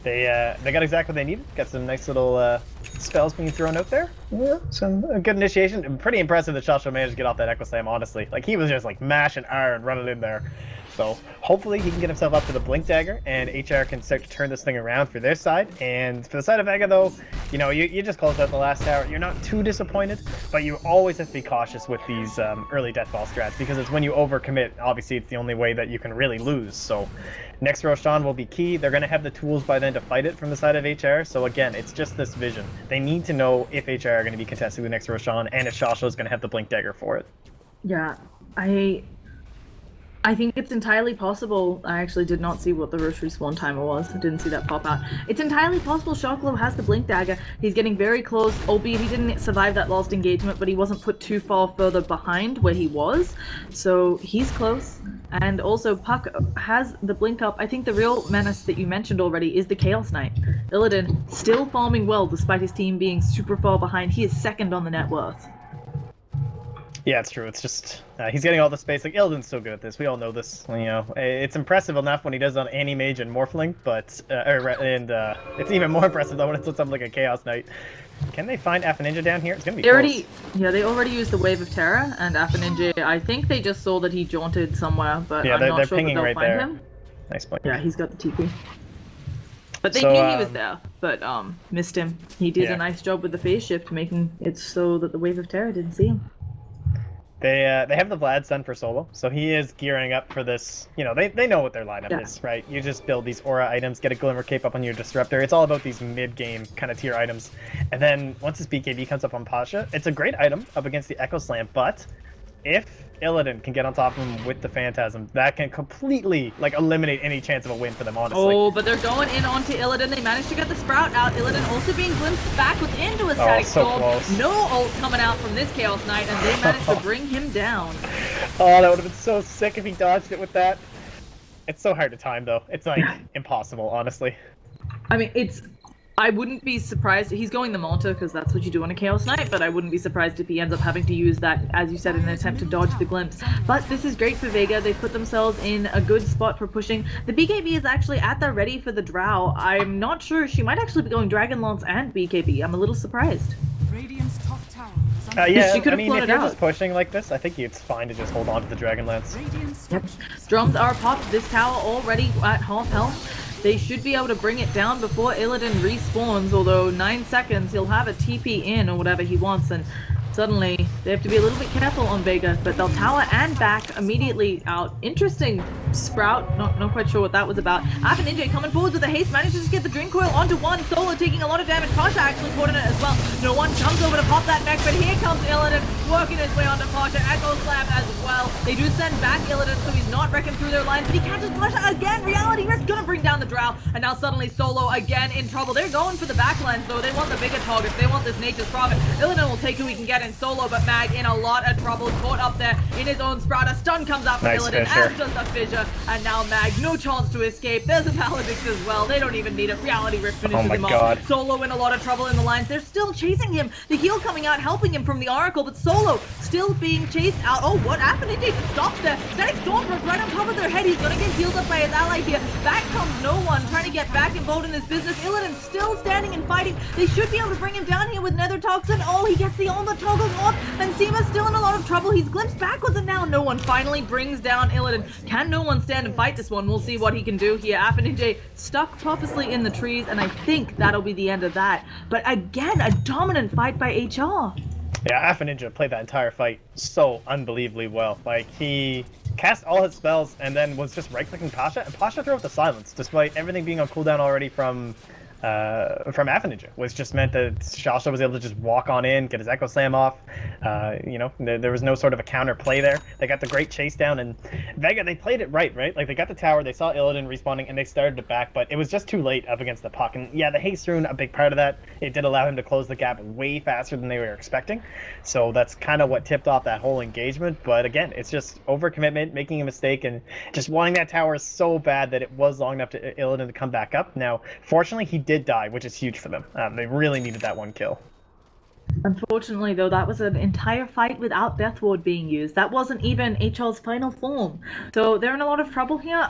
they got exactly what they needed. Got some nice little spells being thrown out there. Yeah, some good initiation. And pretty impressive that Shasho managed to get off that Echo Slam, honestly. Like, he was just like mashing iron, running in there. So hopefully he can get himself up to the Blink Dagger, and HR can start to turn this thing around for their side. And for the side of Vega, though, you know, you just closed out the last tower. You're not too disappointed, but you always have to be cautious with these early Deathball strats, because it's when you overcommit, obviously it's the only way that you can really lose. So next Roshan will be key. They're going to have the tools by then to fight it from the side of HR. So again, it's just this vision. They need to know if HR are going to be contesting the next Roshan, and if Shasho is going to have the Blink Dagger for it. Yeah, I think it's entirely possible. I actually did not see what the Roche respawn timer was. I didn't see that pop out. It's entirely possible Shocklow has the Blink Dagger. He's getting very close, albeit he didn't survive that last engagement, but he wasn't put too far further behind where he was. So he's close. And also Puck has the Blink up. I think the real menace that you mentioned already is the Chaos Knight. Illidan still farming well despite his team being super far behind. He is second on the net worth. Yeah, it's true. It's just he's getting all the space. Like, Illidan's so good at this. We all know this. You know, it's impressive enough when he does on Anti-Mage and Morphling, but it's even more impressive though when it's something like a Chaos Knight. Can they find Ninja down here? It's gonna be close. They already used the Wave of Terror, and Ninja, I think they just saw that he jaunted somewhere, but yeah, I'm not sure that they'll right find there. him. Nice point. Yeah, he's got the TP. But they knew he was there, but missed him. He did a nice job with the phase shift, making it so that the Wave of Terror didn't see him. They have the Vlad Sun for solo, so he is gearing up for this. You know, they know what their lineup is, right? You just build these aura items, get a Glimmer Cape up on your Disruptor. It's all about these mid-game kind of tier items. And then once this BKB comes up on Pasha, it's a great item up against the Echo Slam, but if Illidan can get on top of him with the Phantasm, that can completely, like, eliminate any chance of a win for them, honestly. Oh, but they're going in onto Illidan. They managed to get the Sprout out. Illidan also being glimpsed back into a Static Storm. Close. No ult coming out from this Chaos Knight, and they managed to bring him down. Oh, that would have been so sick if he dodged it with that. It's so hard to time, though. It's, like, impossible, honestly. I mean, I wouldn't be surprised. He's going the Manta because that's what you do on a Chaos Knight, but I wouldn't be surprised if he ends up having to use that, as you said, in an attempt to dodge the glimpse. But this is great for Vega. They've put themselves in a good spot for pushing. The BKB is actually at the ready for the Drow. I'm not sure. She might actually be going Dragon Lance and BKB. I'm a little surprised. Radiant's top tower is Yeah, she could have I mean, if floated you're out. just pushing like this, I think it's fine to just hold on to the Dragon Lance. Yep. Drums are popped. This tower already at half health. They should be able to bring it down before Illidan respawns, although 9 seconds, he'll have a TP in or whatever he wants, and suddenly they have to be a little bit careful on Vega, but they'll tower and back immediately out. Interesting sprout, not quite sure what that was about. Alpha Ninja coming forward with a haste, manages to get the Drink Coil onto one. Solo taking a lot of damage. Pasha actually caught in it as well. No one comes over to pop that mech, but here comes Illidan working his way onto Pasha. Echo Slam as well. They do send back Illidan, so he's not wrecking through their lines, but he catches Pasha again. Reality Rift gonna bring down the Drow, and now suddenly Solo again in trouble. They're going for the backlines though. They want the bigger targets. They want this Nature's Prophet. Illidan will take who he can get in Solo, but Mag in a lot of trouble, caught up there in his own sprout. A stun comes out from Illidan, as does the Fissure, and now Mag, no chance to escape. There's a Paladix as well. They don't even need it. Reality Rift finishes him off. Solo in a lot of trouble in the lines. They're still chasing him. The heal coming out, helping him from the Oracle, but Solo still being chased out. Oh, what happened? It stops there. Static Storm broke right on top of their head. He's gonna get healed up by his ally here. Back comes no one, trying to get back involved in this business. Illidan still standing and fighting. They should be able to bring him down here with Nether Toxin. Oh, he gets the armor toggles off, and Seema's still in a lot of trouble. He's glimpsed backwards, and now no one finally brings down Illidan. Can no one stand and fight this one? We'll see what he can do here. Afaninje stuck purposely in the trees, and I think that'll be the end of that. But again, a dominant fight by HR. Yeah, Alpha Ninja played that entire fight so unbelievably well. Like, he cast all his spells and then was just right-clicking Pasha, and Pasha threw out the silence, despite everything being on cooldown already from Alpha Ninja, which just meant that Shasha was able to just walk on in, get his Echo Slam off. You know, there was no sort of a counter play there. They got the great chase down, and Vega, they played it right? Like, they got the tower, they saw Illidan respawning, and they started to back, but it was just too late up against the puck. And yeah, the haste rune, a big part of that. It did allow him to close the gap way faster than they were expecting. So that's kind of what tipped off that whole engagement. But again, it's just overcommitment, making a mistake, and just wanting that tower so bad that it was long enough to Illidan to come back up. Now, fortunately, he did die, which is huge for them. They really needed that one kill. Unfortunately, though, that was an entire fight without Death Ward being used. That wasn't even HL's final form. So they're in a lot of trouble here.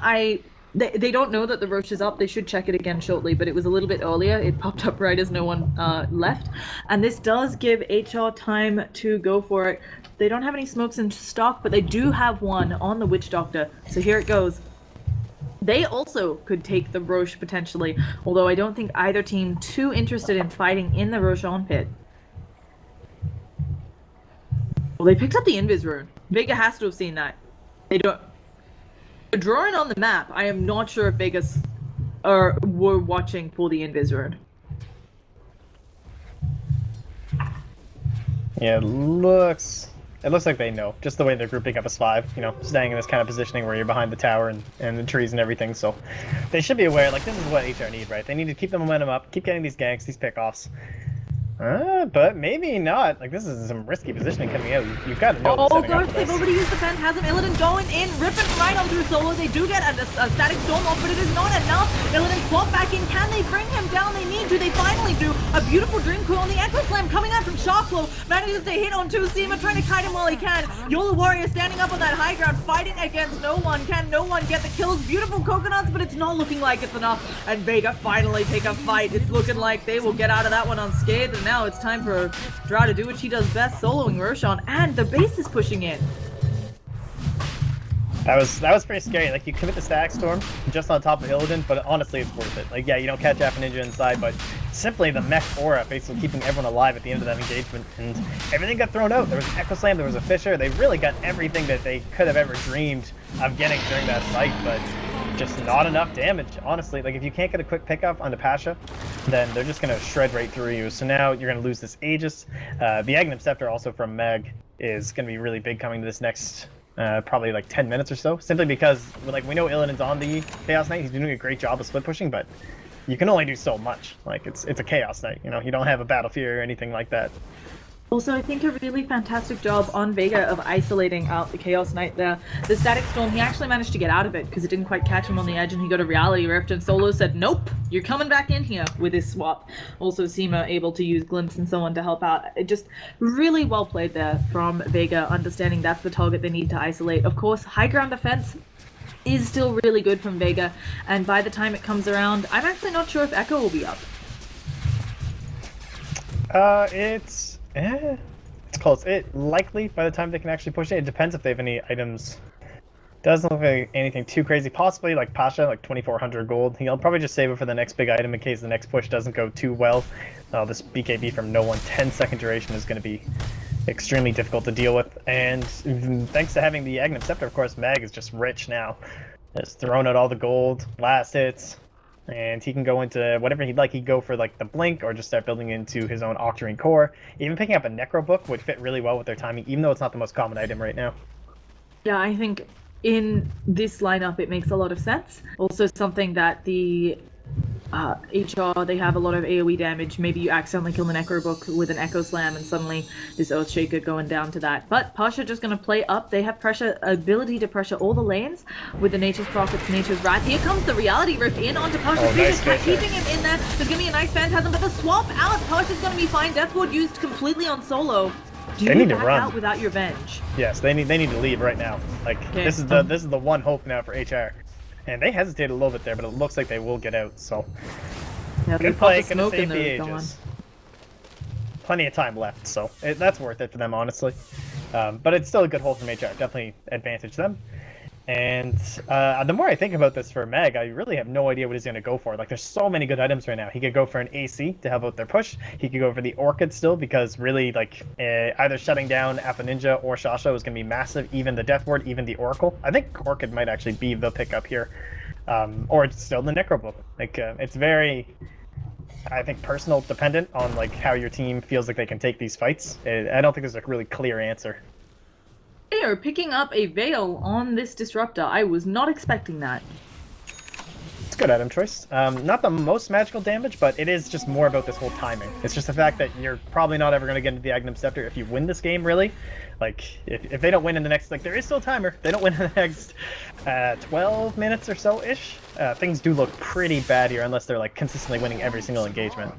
They don't know that the Roche is up. They should check it again shortly, but it was a little bit earlier. It popped up right as no one left. And this does give HR time to go for it. They don't have any smokes in stock, but they do have one on the Witch Doctor. So here it goes. They also could take the Roche potentially, although I don't think either team too interested in fighting in the Roshan pit. Well, they picked up the Invis rune. Vega has to have seen that. They don't. They're drawing on the map. I am not sure if Vegas were watching for the Invis rune. Yeah, it looks like they know, just the way they're grouping up as 5, you know, staying in this kind of positioning where you're behind the tower and the trees and everything, so they should be aware, like, this is what HR need, right? They need to keep the momentum up, keep getting these ganks, these pickoffs. But maybe not. Like, this is some risky positioning coming out. You've got to know. Oh gosh, they've already used the Phantasm. Illidan going in, ripping right on through Solo. They do get a static storm off, but it is not enough. Illidan swap back in. Can they bring him down? They need to. They finally do. A beautiful Dream Coil on the Echo Slam coming out from Shockflow. Manages to hit on 2. Seema trying to kite him while he can. Yola Warrior standing up on that high ground, fighting against no one. Can no one get the kills? Beautiful coconuts, but it's not looking like it's enough. And Vega finally take a fight. It's looking like they will get out of that one unscathed. And now it's time for Drow to do what she does best, soloing Roshan, and the base is pushing in. That was pretty scary. Like, you commit the Static Storm just on top of Illidan, but honestly, it's worth it. Like, yeah, you don't catch Alpha Ninja inside, but simply the mech aura basically keeping everyone alive at the end of that engagement, and everything got thrown out. There was an Echo Slam, there was a Fissure. They really got everything that they could have ever dreamed of getting during that fight, but just not enough damage, honestly. Like, if you can't get a quick pickup onto Pasha, then they're just going to shred right through you. So now you're going to lose this Aegis. The Aghanim Scepter also from Meg is going to be really big coming to this next probably like 10 minutes or so, simply because, like, we know Illidan's on the Chaos Knight. He's doing a great job of split pushing, but you can only do so much. Like, it's a Chaos Knight, you know, you don't have a Battle Fury or anything like that. Also, I think a really fantastic job on Vega of isolating out the Chaos Knight there. The Static Storm, he actually managed to get out of it because it didn't quite catch him on the edge, and he got a Reality Rift, and Solo said, nope, you're coming back in here with his swap. Also, Seema able to use Glimpse and so on to help out. It just really well played there from Vega, understanding that's the target they need to isolate. Of course, high ground defense is still really good from Vega, and by the time it comes around, I'm actually not sure if Echo will be up. It's close. It likely by the time they can actually push it. It depends if they have any items Doesn't look like anything too crazy. Possibly like Pasha, like 2,400 gold. He'll probably just save it for the next big item in case the next push doesn't go too well. This BKB from no one 10-second duration is going to be extremely difficult to deal with. And thanks to having the Aghanim Scepter, of course, Mag is just rich now. Just throwing out all the gold, last hits, and he can go into whatever he'd like. He'd go for like the Blink or just start building into his own Octarine core. Even picking up a Necro Book would fit really well with their timing, even though it's not the most common item right now. Yeah, I think in this lineup it makes a lot of sense. Also something that the HR, they have a lot of AoE damage. Maybe you accidentally kill the Necro Book with an Echo Slam and suddenly this Earthshaker going down to that. But Pasha just going to play up. They have pressure, ability to pressure all the lanes with the Nature's Prophets, Nature's Wrath. Here comes the Reality Rift in onto Pasha. Nice, keeping him in there. There's going to be a nice Phantasm, but the swap out, Pasha's going to be fine. Death Ward used completely on solo. Do you back out without your Venge? Yes, they need to leave right now. Like this is the one hope now for HR. And they hesitated a little bit there, but it looks like they will get out, so... Yeah, good play, gonna save the Aegis. Plenty of time left, so that's worth it for them, honestly. But it's still a good hold from HR, definitely advantage them. And the more I think about this for Mag, I really have no idea what he's going to go for. Like, there's so many good items right now. He could go for an AC to help out their push. He could go for the Orchid still, because really, like, either shutting down Appa Ninja or Shasha is going to be massive. Even the Death Ward, even the Oracle. I think Orchid might actually be the pickup here. Or it's still the Necro Book. Like, it's very, I think, personal dependent on, like, how your team feels like they can take these fights. I don't think there's a really clear answer. They are picking up a Veil on this Disruptor. I was not expecting that. It's a good item choice. Not the most magical damage, but it is just more about this whole timing. It's just the fact that you're probably not ever going to get into the Aghanim Scepter if you win this game, really. Like, if they don't win in the next, like, there is still a timer. If they don't win in the next 12 minutes or so-ish, things do look pretty bad here unless they're, like, consistently winning every single engagement.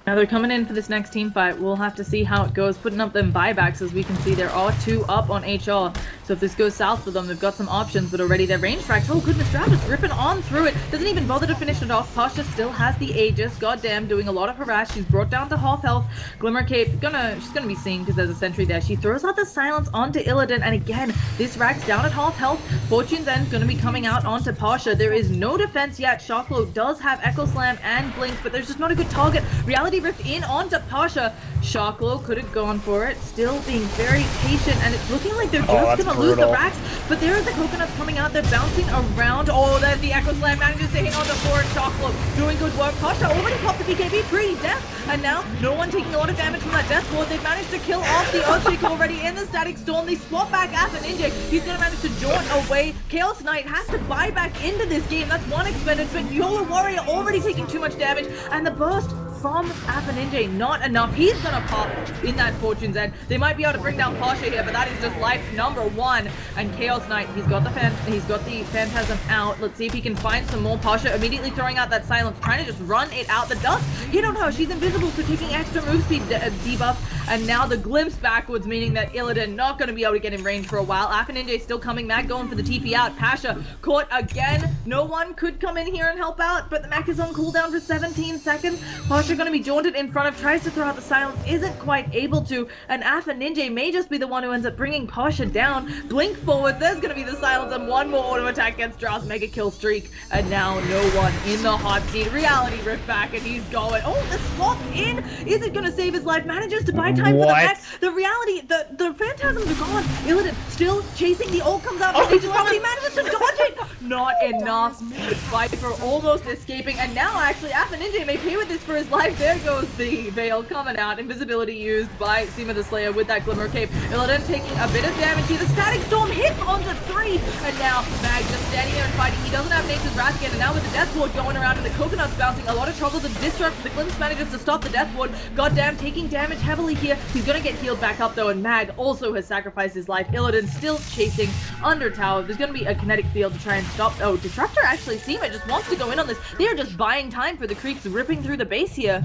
Now they're coming in for this next team fight. We'll have to see how it goes. Putting up them buybacks, as we can see, there are 2 up on HR. So if this goes south for them, they've got some options, but already their range tracks. Oh goodness, Travis ripping on through it. Doesn't even bother to finish it off. Pasha still has the Aegis. Goddamn, doing a lot of harass. She's brought down to half health. Glimmer Cape, she's gonna be seen because there's a sentry there. She throws out the silence onto Illidan, and again, this rack's down at half health. Fortune's End's gonna be coming out onto Pasha. There is no defense yet. Shocklow does have Echo Slam and Blink, but there's just not a good target. Reality Rift in onto Pasha. Shocklow could have gone for it, still being very patient, and it's looking like they're just gonna lose the racks, but there are the coconuts coming out, they're bouncing around. Oh, there's the Echo Slam, manages to hit onto forward. Shocklow doing good work. Pasha already popped the BKB, pretty death, and now no one taking a lot of damage from that Death Ward. They've managed to kill off the Earthshaker already in the Static Storm. They swap back Appa Ninja. He's gonna manage to jaunt away. Chaos Knight has to buy back into this game. That's one expended, but YOLO Warrior already taking too much damage, and the burst from Appa Ninja, not enough. He's gonna pop in that Fortune's End. They might be able to bring down Pasha here, but that is just life number 1. And Chaos Knight, he's got the Phantasm out. Let's see if he can find some more. Pasha immediately throwing out that silence, trying to just run it out. The dust hit on her. She's invisible, so taking extra move speed debuff. And now the glimpse backwards, meaning that Illidan not going to be able to get in range for a while. Appa Ninja still coming back, going for the TP out. Pasha caught again. No one could come in here and help out, but the mech is on cooldown for 17 seconds. Pasha going to be jaunted in front of, tries to throw out the silence, isn't quite able to, and Appa Ninja may just be the one who ends up bringing Pasha down. Blink forward, there's going to be the silence, and one more auto attack against Strauss, mega kill streak, and now no one in the hot seat. Reality Rift back, and he's going. Oh, the swap in! Is it going to save his life? Manages to buy time for the mech. The reality, the Phantasms are gone. Illidan still chasing, the ult comes out, he manages to dodge it! Not enough. Viper almost escaping, and now actually Appa Ninja may pay with this for his life. There goes the Veil coming out. Invisibility used by Seema the Slayer with that Glimmer Cape. Illidan taking a bit of damage here. The Static Storm hits onto 3, and now Mag just standing there and fighting. He doesn't have Nature's Wrath again, and now with the Death Ward going around and the coconuts bouncing, a lot of trouble to disrupt. The Glimpse manages to stop the Death Ward. Goddamn, taking damage heavily here. He's gonna get healed back up though, and Mag also has sacrificed his life. Illidan still chasing under tower. There's gonna be a kinetic field to try and stop. Oh, Disruptor actually, Seema just wants to go in on this. They are just buying time for the creeps ripping through the base here.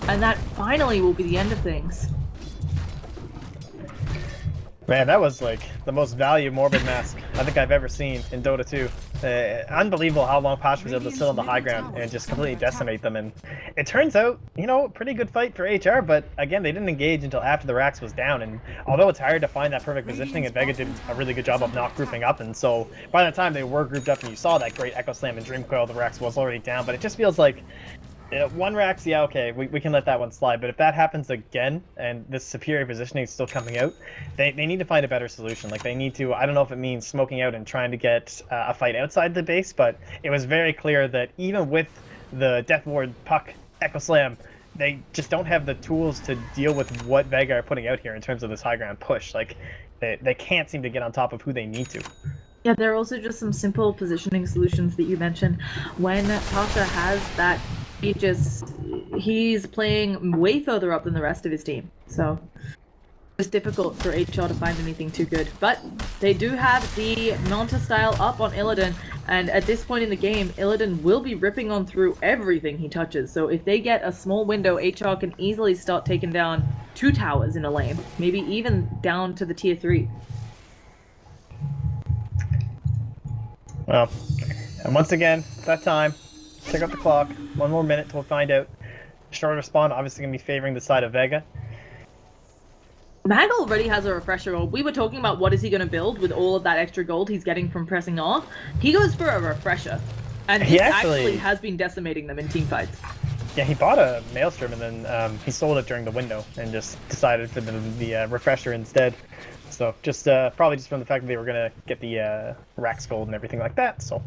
And that finally will be the end of things. Man, that was like the most value Morbid mask I think I've ever seen in Dota 2. Unbelievable how long Pasha was able to sit on the high ground and just completely decimate them. And it turns out, you know, pretty good fight for HR, but again, they didn't engage until after the Rax was down. And although it's hard to find that perfect positioning, and Vega did a really good job of not grouping up. And so by the time they were grouped up and you saw that great Echo Slam and Dream Coil, the Rax was already down. But it just feels like one Rax, yeah, okay, we can let that one slide. But if that happens again, and this superior positioning is still coming out, they need to find a better solution. Like, they need to, I don't know if it means smoking out and trying to get a fight outside the base, but it was very clear that even with the Death Ward Puck Echo Slam, they just don't have the tools to deal with what Vega are putting out here in terms of this high ground push. Like, they can't seem to get on top of who they need to. Yeah, there are also just some simple positioning solutions that you mentioned. When Pasha has that, he's playing way further up than the rest of his team. So it's difficult for HR to find anything too good. But they do have the Nanta style up on Illidan, and at this point in the game, Illidan will be ripping on through everything he touches. So if they get a small window, HR can easily start taking down 2 towers in a lane, maybe even down to the tier 3. Well, and once again, it's that time. Check out the clock. 1 more minute till we find out. Shorter spawn, obviously going to be favoring the side of Vega. Mag already has a refresher gold. We were talking about what is he going to build with all of that extra gold he's getting from pressing off. He goes for a refresher. And he actually has been decimating them in team fights. Yeah, he bought a Maelstrom and then he sold it during the window and just decided for the refresher instead. So just probably just from the fact that they were going to get the Rax gold and everything like that. So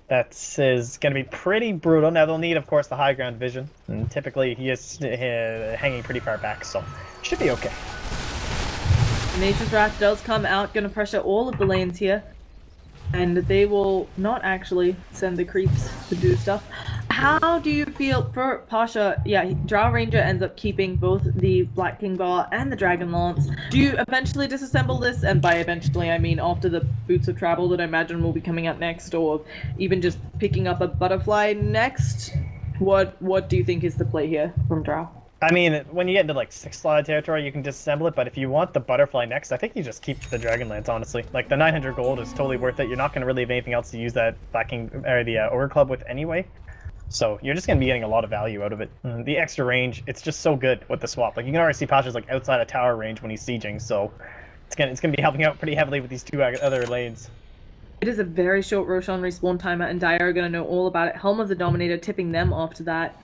that is going to be pretty brutal. Now they'll need, of course, the high ground vision. And typically he is hanging pretty far back, so should be okay. Nature's Wrath does come out, going to pressure all of the lanes here. And they will not actually send the creeps to do stuff. How do you feel for Pasha? Yeah, Drow Ranger ends up keeping both the Black King Bar and the Dragon Lance. Do you eventually disassemble this? And by eventually, I mean after the Boots of Travel that I imagine will be coming out next, or even just picking up a Butterfly next? What do you think is the play here from Drow? I mean, when you get into like 6-slot territory, you can disassemble it, but if you want the Butterfly next, I think you just keep the Dragonlance, honestly. Like, the 900 gold is totally worth it. You're not going to really have anything else to use that Black King, or the Ogre Club with anyway. So you're just going to be getting a lot of value out of it. The extra range, it's just so good with the swap. Like, you can already see Pasha's like outside of tower range when he's sieging, so it's gonna be helping out pretty heavily with these 2 other lanes. It is a very short Roshan respawn timer, and Dire are going to know all about it. Helm of the Dominator tipping them off to that.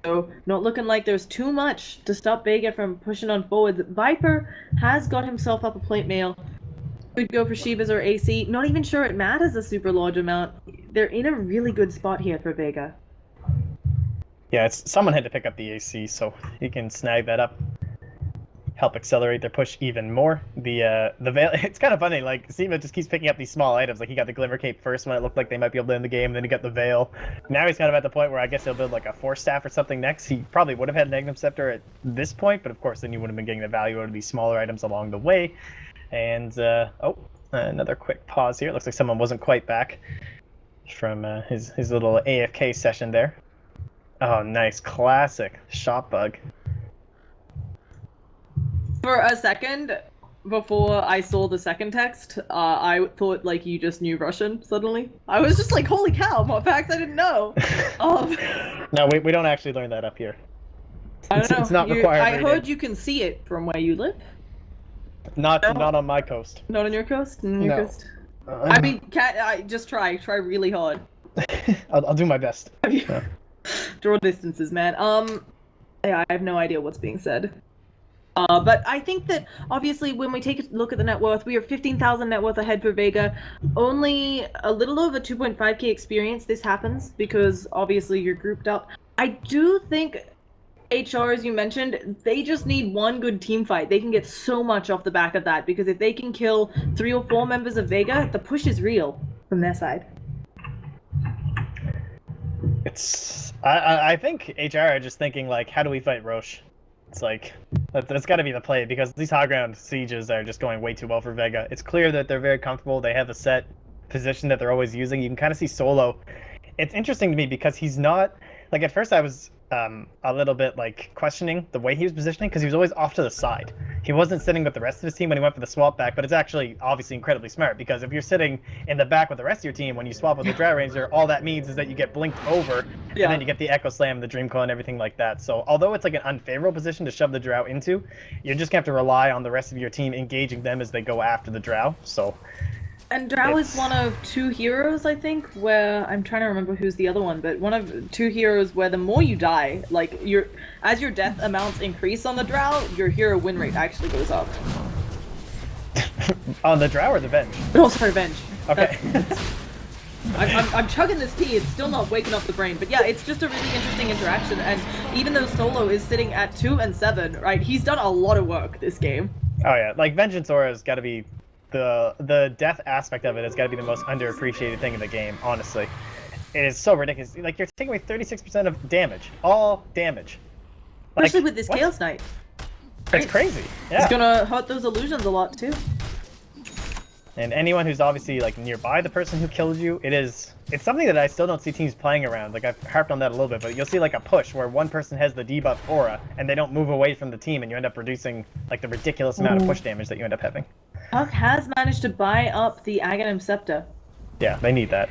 So, not looking like there's too much to stop Vega from pushing on forward. Viper has got himself up a plate mail. Could go for Shivas or AC. Not even sure it matters a super large amount. They're in a really good spot here for Vega. Yeah, someone had to pick up the AC, so he can snag that up. Help accelerate their push even more. The Veil, it's kind of funny, like, Seema just keeps picking up these small items. Like, he got the Glimmer Cape first when it looked like they might be able to end the game, then he got the Veil. Now he's kind of at the point where I guess he'll build like a Force Staff or something next. He probably would have had an Magnum Scepter at this point, but of course then you would have been getting the value out of these smaller items along the way. And, another quick pause here. It looks like someone wasn't quite back from his little AFK session there. Oh, nice. Classic shot bug. For a second, before I saw the second text, I thought like you just knew Russian suddenly. I was just like, holy cow, what facts I didn't know. No, we don't actually learn that up here. I don't know. It's not required. I heard you can see it from where you live. Not on my coast. Not on your coast? On your coast? I mean, just try really hard. I'll do my best. Yeah. Draw distances, man. Yeah, I have no idea what's being said. But I think that, obviously, when we take a look at the net worth, we are 15,000 net worth ahead for Vega. Only a little over 2.5k experience. This happens because, obviously, you're grouped up. I do think HR, as you mentioned, they just need one good team fight. They can get so much off the back of that, because if they can kill 3 or 4 members of Vega, the push is real from their side. I think HR are just thinking, like, how do we fight Roche? It's like, that's got to be the play, because these high ground sieges are just going way too well for Vega. It's clear that they're very comfortable. They have a set position that they're always using. You can kind of see Solo. It's interesting to me because he's not, like, at first I was a little bit like questioning the way he was positioning because he was always off to the side. He wasn't sitting with the rest of his team when he went for the swap back, but it's actually obviously incredibly smart because if you're sitting in the back with the rest of your team when you swap with the Drow Ranger, all that means is that you get blinked over, and then you get the Echo Slam, the Dream Coil, and everything like that. So although it's like an unfavorable position to shove the Drow into, you're just gonna have to rely on the rest of your team engaging them as they go after the Drow. So. And Drow is one of 2 heroes, I think, where I'm trying to remember who's the other one, but one of 2 heroes where the more you die, like as your death amounts increase on the Drow, your hero win rate actually goes up. On the Drow or the Venge? Oh, sorry, Venge. Okay. I'm chugging this tea, it's still not waking up the brain, but yeah, it's just a really interesting interaction, and even though Solo is sitting at 2 and 7, right, he's done a lot of work this game. Oh yeah, like Vengeance Aura's gotta be the death aspect of it has got to be the most underappreciated thing in the game, honestly. It is so ridiculous. Like, you're taking away 36% of damage. All damage. Especially with this Chaos Knight. It's crazy. Yeah. It's gonna hurt those illusions a lot, too. And anyone who's obviously, like, nearby the person who killed you, it's something that I still don't see teams playing around. Like, I've harped on that a little bit, but you'll see, like, a push where one person has the debuff aura, and they don't move away from the team, and you end up reducing, like, the ridiculous amount of push damage that you end up having. Puck has managed to buy up the Aghanim Scepter. Yeah, they need that.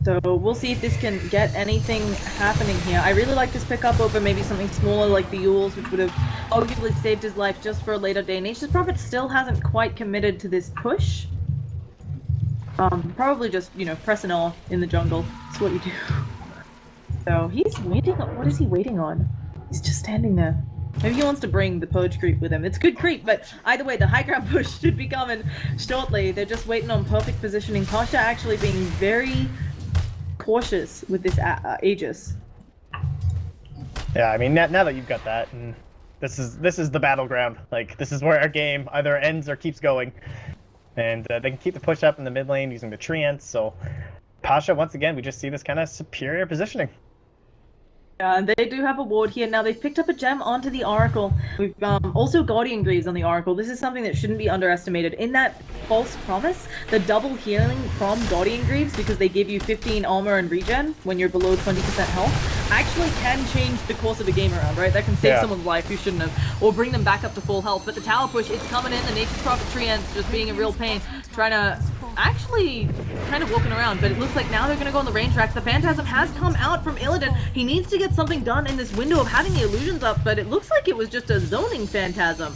So we'll see if this can get anything happening here. I really like this pickup over maybe something smaller like the Yules, which would have arguably saved his life just for a later day. Nature's Prophet still hasn't quite committed to this push. Probably just, you know, pressing off in the jungle. That's what you do. So he's waiting on... What is he waiting on? He's just standing there. Maybe he wants to bring the Purge creep with him. It's good creep, but either way, the high ground push should be coming shortly. They're just waiting on perfect positioning. Pasha actually being very cautious with this Aegis. Yeah, I mean, now that you've got that, and this is the battleground. Like, this is where our game either ends or keeps going. And they can keep the push up in the mid lane using the treants, so Pasha, once again, we just see this kind of superior positioning. And they do have a ward here. Now they've picked up a gem onto the Oracle. We've also Guardian Greaves on the Oracle. This is something that shouldn't be underestimated. In that false promise, the double healing from Guardian Greaves, because they give you 15 armor and regen when you're below 20% health, actually can change the course of the game around, right? That can save someone's life who shouldn't have, or bring them back up to full health. But the tower push, it's coming in. The Nature's Prophet treants just being a real pain, trying to actually kind of walking around, but it looks like now they're going to go on the range tracks. The Phantasm has come out from Illidan. He needs to get something done in this window of having the illusions up, but it looks like it was just a zoning Phantasm.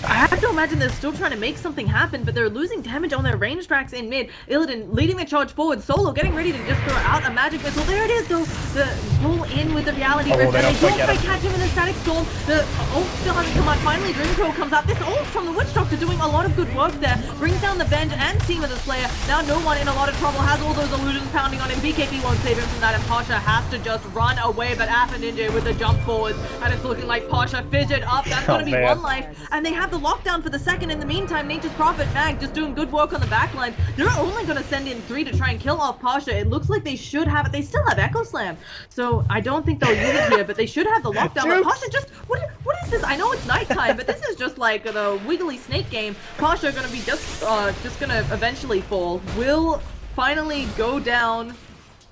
I have to imagine they're still trying to make something happen, but they're losing damage on their range tracks in mid. Illidan leading the charge forward. Solo getting ready to just throw out a magic missile. There it is, though. The pull in with the reality rift. They don't quite catch him in the static storm. The ult still hasn't come out. Finally, Dream Crow comes out. This ult from the Witch Doctor doing a lot of good work there. Brings down the Venge and Team of the Slayer. Now no one in a lot of trouble. Has all those illusions pounding on him. BKB won't save him from that, and Pasha has to just run away. But Alpha Ninja with the jump forwards, and it's looking like Pasha fidget up. That's going to be one life, and they have the lockdown for the second. In the meantime, Nature's Prophet Mag just doing good work on the backline. They're only going to send in 3 to try and kill off Pasha. It looks like they should have it. They still have Echo Slam, so I don't think they'll use it here, but they should have the lockdown. But Pasha just... What is this? I know it's nighttime, but this is just like the Wiggly Snake game. Pasha going to be just going to eventually fall. Will finally go down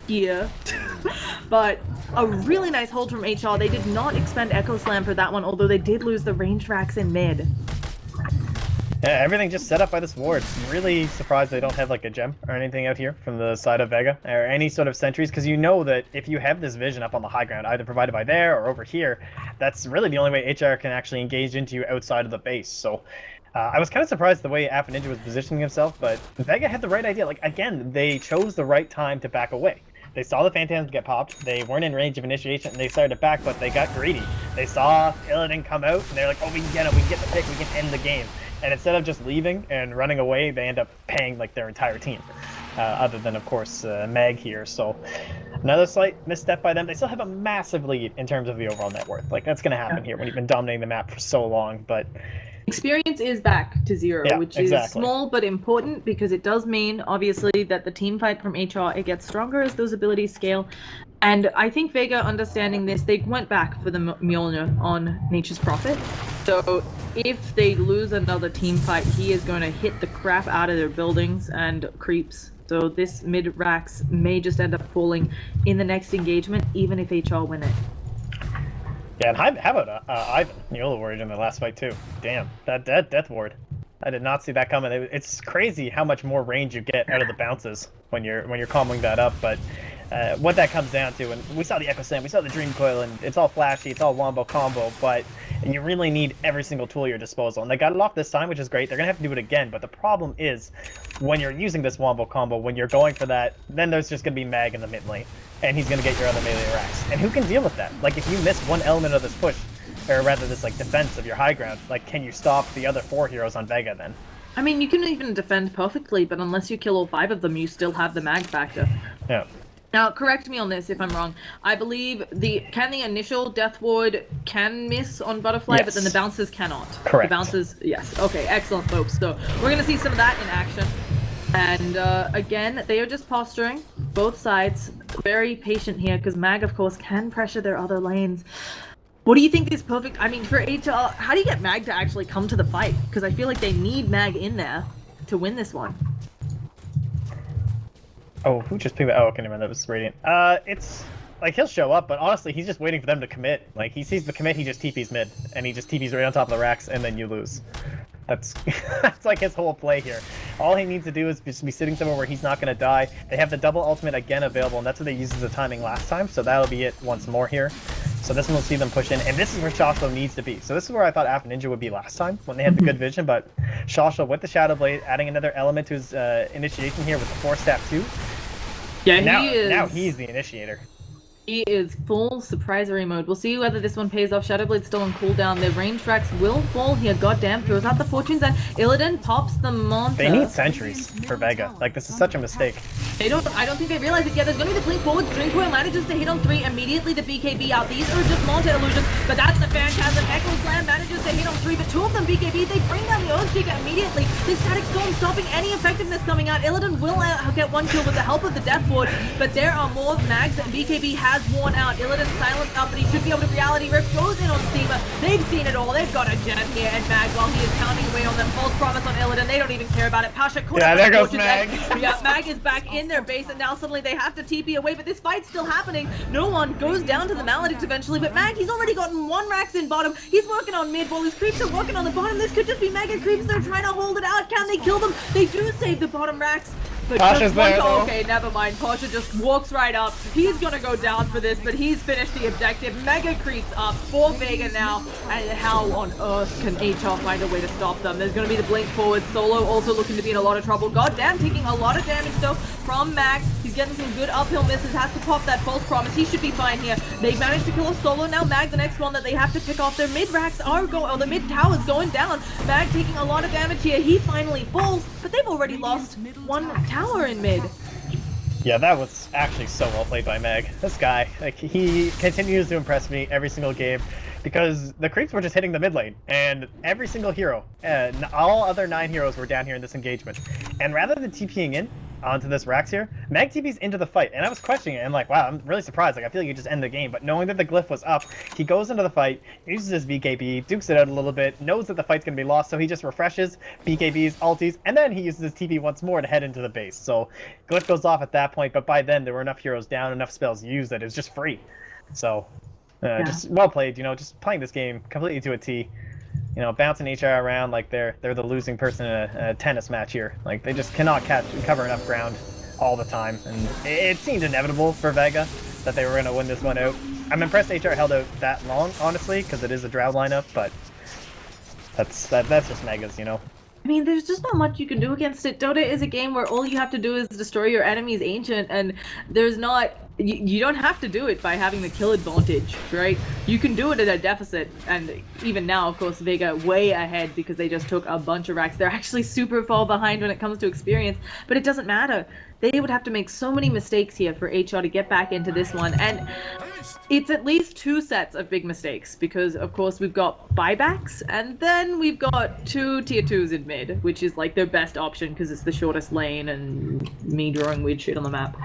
here. But a really nice hold from HR. They did not expend Echo Slam for that one, although they did lose the range racks in mid. Yeah, everything just set up by this ward. I'm really surprised they don't have like a gem or anything out here from the side of Vega, or any sort of sentries, because you know that if you have this vision up on the high ground, either provided by there or over here, that's really the only way HR can actually engage into you outside of the base. So I was kind of surprised the way Alpha Ninja was positioning himself, but Vega had the right idea. Like, again, they chose the right time to back away. They saw the Phantasms get popped, they weren't in range of initiation, and they started to back, but they got greedy. They saw Illidan come out, and they're like, oh, we can get him, we can get the pick, we can end the game. And instead of just leaving and running away, they end up paying like their entire team, other than, of course, Mag here. So another slight misstep by them. They still have a massive lead in terms of the overall net worth. Like, that's going to happen here when you've been dominating the map for so long, but... Experience is back to 0, which is small but important, because it does mean, obviously, that the team fight from HR, it gets stronger as those abilities scale. And I think Vega, understanding this, they went back for the Mjolnir on Nature's Prophet. So if they lose another team fight, he is going to hit the crap out of their buildings and creeps. So this mid racks may just end up falling in the next engagement, even if HR win it. Yeah, and how about Ivan? Yola ward in the last fight too. Damn, that death ward. I did not see that coming. It's crazy how much more range you get out of the bounces when you're comboing that up. But what that comes down to, and we saw the Echo Slam, we saw the Dream Coil, and it's all flashy, it's all wombo combo, but you really need every single tool at your disposal. And they got it off this time, which is great. They're gonna have to do it again. But the problem is, when you're using this wombo combo, when you're going for that, then there's just gonna be Mag in the mid lane, and he's gonna get your other melee racks. And who can deal with that? Like, if you miss one element of this push, or rather this like defense of your high ground, like, can you stop the other 4 heroes on Vega then? I mean, you can even defend perfectly, but unless you kill all 5 of them, you still have the mag factor. Yeah. Now, correct me on this if I'm wrong. I believe the initial death ward can miss on Butterfly, yes. but then the bouncers cannot. Correct. The bouncers, yes. Okay, excellent, folks. So we're gonna see some of that in action. And again, they are just posturing. Both sides very patient here, because Mag, of course, can pressure their other lanes. What do you think is perfect? I mean, for HR, how do you get Mag to actually come to the fight? Because I feel like they need Mag in there to win this one. Oh, who just pinged that? Oh, okay, never mind, that was Radiant. It's like he'll show up, but honestly, he's just waiting for them to commit. Like, he sees the commit, he just TP's mid, and he just TP's right on top of the racks, and then you lose. That's that's like his whole play here. All he needs to do is just be sitting somewhere where he's not going to die. They have the double ultimate again available, and that's what they used as a timing last time, so that'll be it once more here. So this one will see them push in, and this is where Shashlo needs to be. So this is where I thought Afro Ninja would be last time, when they had the good vision, but Shashlo with the Shadow Blade, adding another element to his initiation here with the 4-step 2. Yeah, Now he's the initiator. He is full surprisery mode. We'll see whether this one pays off. Shadowblade's still on cooldown. Their range tracks will fall here. Goddamn, throws out the fortunes, and Illidan pops the Manta. They need sentries for Vega. Like, this is such a mistake. I don't think they realize it yet. There's gonna be the blink forward. Dream Coil manages to hit on 3. Immediately the BKB out. These are just Manta illusions, but that's the Phantasm. Echo Slam manages to hit on 3, but 2 of them BKB. They bring down the Earthshaker immediately. The Static Storm stopping any effectiveness coming out. Illidan will get one kill with the help of the Death Ward, but there are more mags that BKB has worn out. Illidan silenced up, but he should be able to Reality Rift. Goes in on Steamer. They've seen it all. They've got a Jet here, and Mag, while he is pounding away on them, false promise on Illidan. They don't even care about it. Pasha could there goes Mag. Yeah, Mag is back in their base, and now suddenly they have to TP away, but this fight's still happening. No one goes down to the Maledict eventually, but Mag, he's already gotten 1 Rax in bottom. He's working on mid while his creeps are working on the bottom. This could just be Mega creeps that are trying to hold it out. Can they kill them? They do save the bottom Rax. But Pasha's there, though. Okay, never mind. Pasha just walks right up. He's gonna go down for this, but he's finished the objective. Mega creeps up for Vega now. And how on earth can HR find a way to stop them? There's gonna be the blink forward. Solo also looking to be in a lot of trouble. Goddamn, taking a lot of damage though from Mag. He's getting some good uphill misses. Has to pop that false promise. He should be fine here. They've managed to kill a Solo. Now Mag, the next one that they have to pick off. Their mid racks are going, or the mid tower's going down. Mag taking a lot of damage here. He finally falls, but they've already lost 1 tower in mid. Yeah, that was actually so well played by Meg. This guy, like, he continues to impress me every single game because the creeps were just hitting the mid lane, and every single hero, all other 9 heroes were down here in this engagement. And rather than TPing in onto this Rax here, Mag TP's into the fight, and I was questioning it, and like, wow, I'm really surprised. Like, I feel like you just end the game, but knowing that the glyph was up, he goes into the fight, uses his BKB, dukes it out a little bit, knows that the fight's gonna be lost, so he just refreshes, BKBs, ultis, and then he uses his TP once more to head into the base. So glyph goes off at that point, but by then there were enough heroes down, enough spells used that it was just free. So just well played, you know, just playing this game completely to a T. You know, bouncing HR around like they're the losing person in a tennis match here. Like, they just cannot cover enough ground all the time, and it seemed inevitable for Vega that they were going to win this one out. I'm impressed HR held out that long, honestly, because it is a Drow lineup, but that's just Megas, you know. I mean, there's just not much you can do against it. Dota is a game where all you have to do is destroy your enemy's ancient, and there's not... You don't have to do it by having the kill advantage, right? You can do it at a deficit, and even now, of course, Vega way ahead because they just took a bunch of racks. They're actually super far behind when it comes to experience, but it doesn't matter. They would have to make so many mistakes here for HR to get back into this one, and it's at least 2 sets of big mistakes because, of course, we've got buybacks, and then we've got 2 tier 2s in mid, which is like their best option because it's the shortest lane and me drawing weird shit on the map.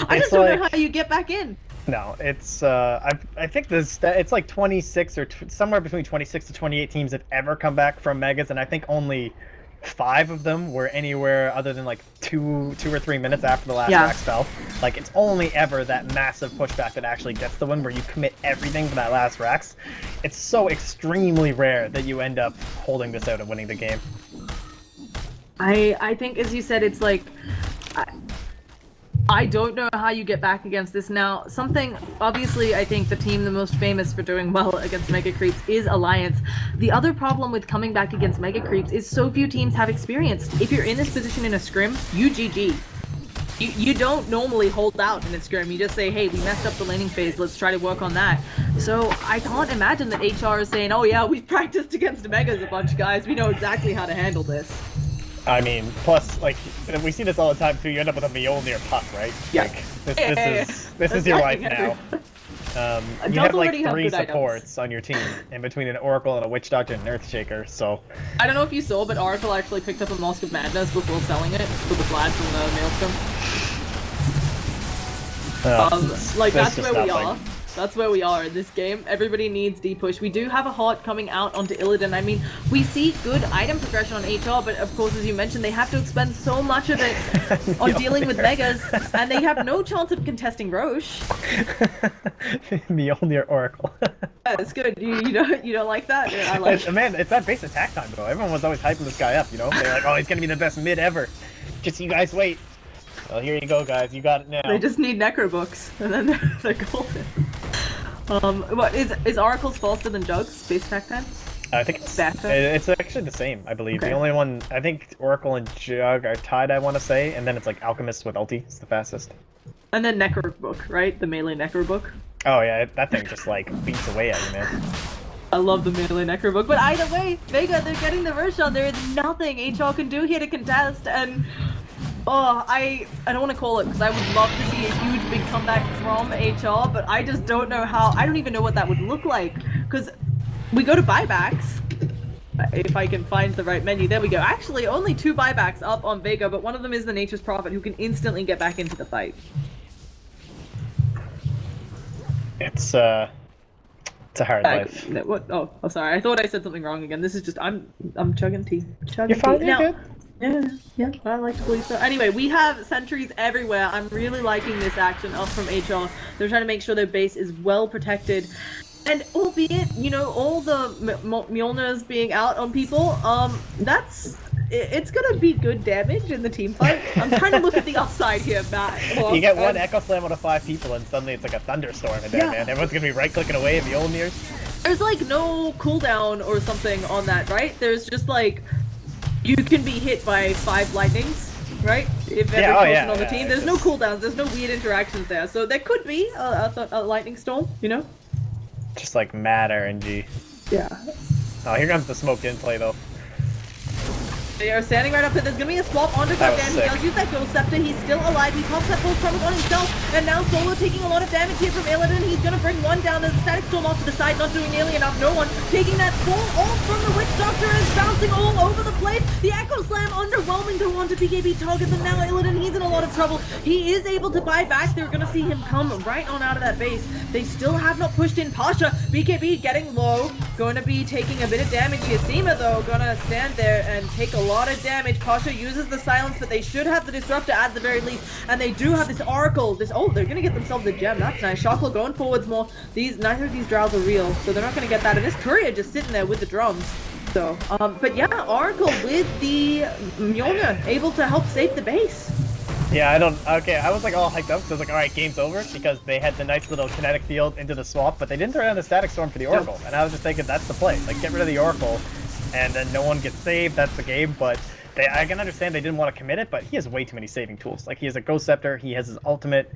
I just don't know how you get back in. No, it's I think it's like 26 or somewhere between 26 to 28 teams have ever come back from Megas, and I think only 5 of them were anywhere other than like 2 or 3 minutes after the last Yeah. rack spell. Like, it's only ever that massive pushback that actually gets the win, where you commit everything to that last racks. It's so extremely rare that you end up holding this out and winning the game. I think, as you said, it's like, I don't know how you get back against this now. Obviously, I think the team the most famous for doing well against Mega Creeps is Alliance. The other problem with coming back against Mega Creeps is so few teams have experience. If you're in this position in a scrim, you GG. You don't normally hold out in a scrim. You just say, hey, we messed up the laning phase, let's try to work on that. So I can't imagine that HR is saying, oh yeah, we've practiced against Megas a bunch, guys. We know exactly how to handle this. I mean, plus, like, we see this all the time too. You end up with a Mjolnir puck, right? Yeah. Like, this is your life now. You have like 3 supports on your team, in between an Oracle and a Witch Doctor and an Earthshaker. So I don't know if you saw, but Oracle actually picked up a Mask of Madness before selling it for the Vlad from the Maelstrom. Like, that's where we are. That's where we are in this game. Everybody needs D-push. We do have a Heart coming out onto Illidan. I mean, we see good item progression on HR, but of course, as you mentioned, they have to expend so much of it on dealing with Megas, and they have no chance of contesting Roche. Mjolnir Oracle. Yeah, it's good. You don't like that? I like it. Man, it's that base attack time, though. Everyone was always hyping this guy up, you know? They're like, oh, he's gonna be the best mid ever. Just you guys wait. Well, here you go, guys. You got it now. They just need Necro books, and then they're golden. What is Oracle's faster than Jug's base attack time? I think it's actually the same, I believe. Okay. The only one, I think Oracle and Jug are tied, I want to say, and then it's like Alchemist with ulti is the fastest. And then Necro book, right? The melee Necro book. Oh yeah, that thing just like beats away at you, man. I love the melee Necro book, but either way, Vega, they're getting the rush on. There is nothing HR can do here to contest, and I don't want to call it because I would love to see a huge big comeback from HR, but I just don't know how. I don't even know what that would look like, because we go to buybacks. If I can find the right menu, there we go. Actually, only 2 buybacks up on Vega, but one of them is the Nature's Prophet, who can instantly get back into the fight. It's a hard life. What? Oh, sorry. I thought I said something wrong again. This is just I'm chugging tea. You're fine. You're good. Yeah, I like to believe so. Anyway, we have sentries everywhere. I'm really liking this action up from HR. They're trying to make sure their base is well protected. And albeit, all the Mjolnirs being out on people, it's gonna be good damage in the team fight. I'm trying to look at the upside here, Matt. You get one Echo Slam out of 5 people and suddenly it's like a thunderstorm in there, man. Everyone's gonna be right-clicking away at Mjolnirs. There's like no cooldown or something on that, right? There's just like, you can be hit by 5 lightnings, right? If every person on the team, there's no cooldowns, there's no weird interactions there. So there could be a lightning storm, Just like mad RNG. Yeah. Oh, here comes the smoked in play though. They are standing right up there. There's gonna be a swap onto Goddamn. He does use that Ghost Scepter. He's still alive. He pops that full promise on himself. And now Solo taking a lot of damage here from Illidan. He's gonna bring one down. There's a Static Storm off to the side, not doing nearly enough. No one taking that full ult from the Witch Doctor and bouncing all over the place. The Echo Slam underwhelming to onto BKB targets, and now Illidan, he's in a lot of trouble. He is able to buy back. They're gonna see him come right on out of that base. They still have not pushed in Pasha. BKB getting low. Going to be taking a bit of damage. Yasima, though, gonna stand there and take a lot of damage. Pasha uses the silence, but they should have the Disruptor at the very least. And they do have this Oracle. They're gonna get themselves a gem. That's nice. Shackle going forwards more. Neither of these drows are real, so they're not gonna get that. And this Courier just sitting there with the drums. So, but yeah, Oracle with the Mjolnir able to help save the base. Yeah, I was like all hyped up, so I was like, alright, game's over, because they had the nice little kinetic field into the swap, but they didn't throw down the Static Storm for the Oracle, and I was just thinking, that's the play. Like, get rid of the Oracle, and then no one gets saved, that's the game, but I can understand they didn't want to commit it, but he has way too many saving tools. Like, he has a Ghost Scepter, he has his ultimate,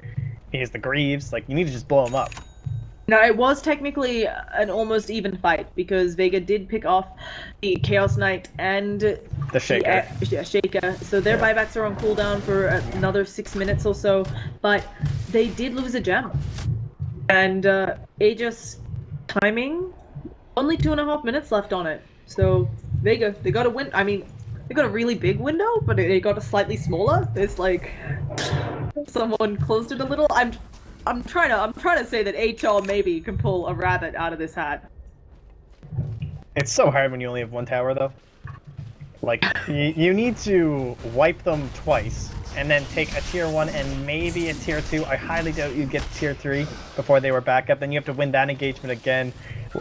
he has the Greaves, like, you need to just blow him up. Now, it was technically an almost even fight, because Vega did pick off the Chaos Knight and the Shaker. Shaker. So their buybacks are on cooldown for another 6 minutes or so, but they did lose a gem. And Aegis timing, only 2.5 minutes left on it. So Vega, they got a win. I mean, they got a really big window, but they got a slightly smaller. It's like someone closed it a little. I'm trying to say that HR maybe can pull a rabbit out of this hat. It's so hard when you only have one tower, though. Like, you need to wipe them twice, and then take a tier 1 and maybe a tier 2. I highly doubt you'd get tier 3 before they were back up. Then you have to win that engagement again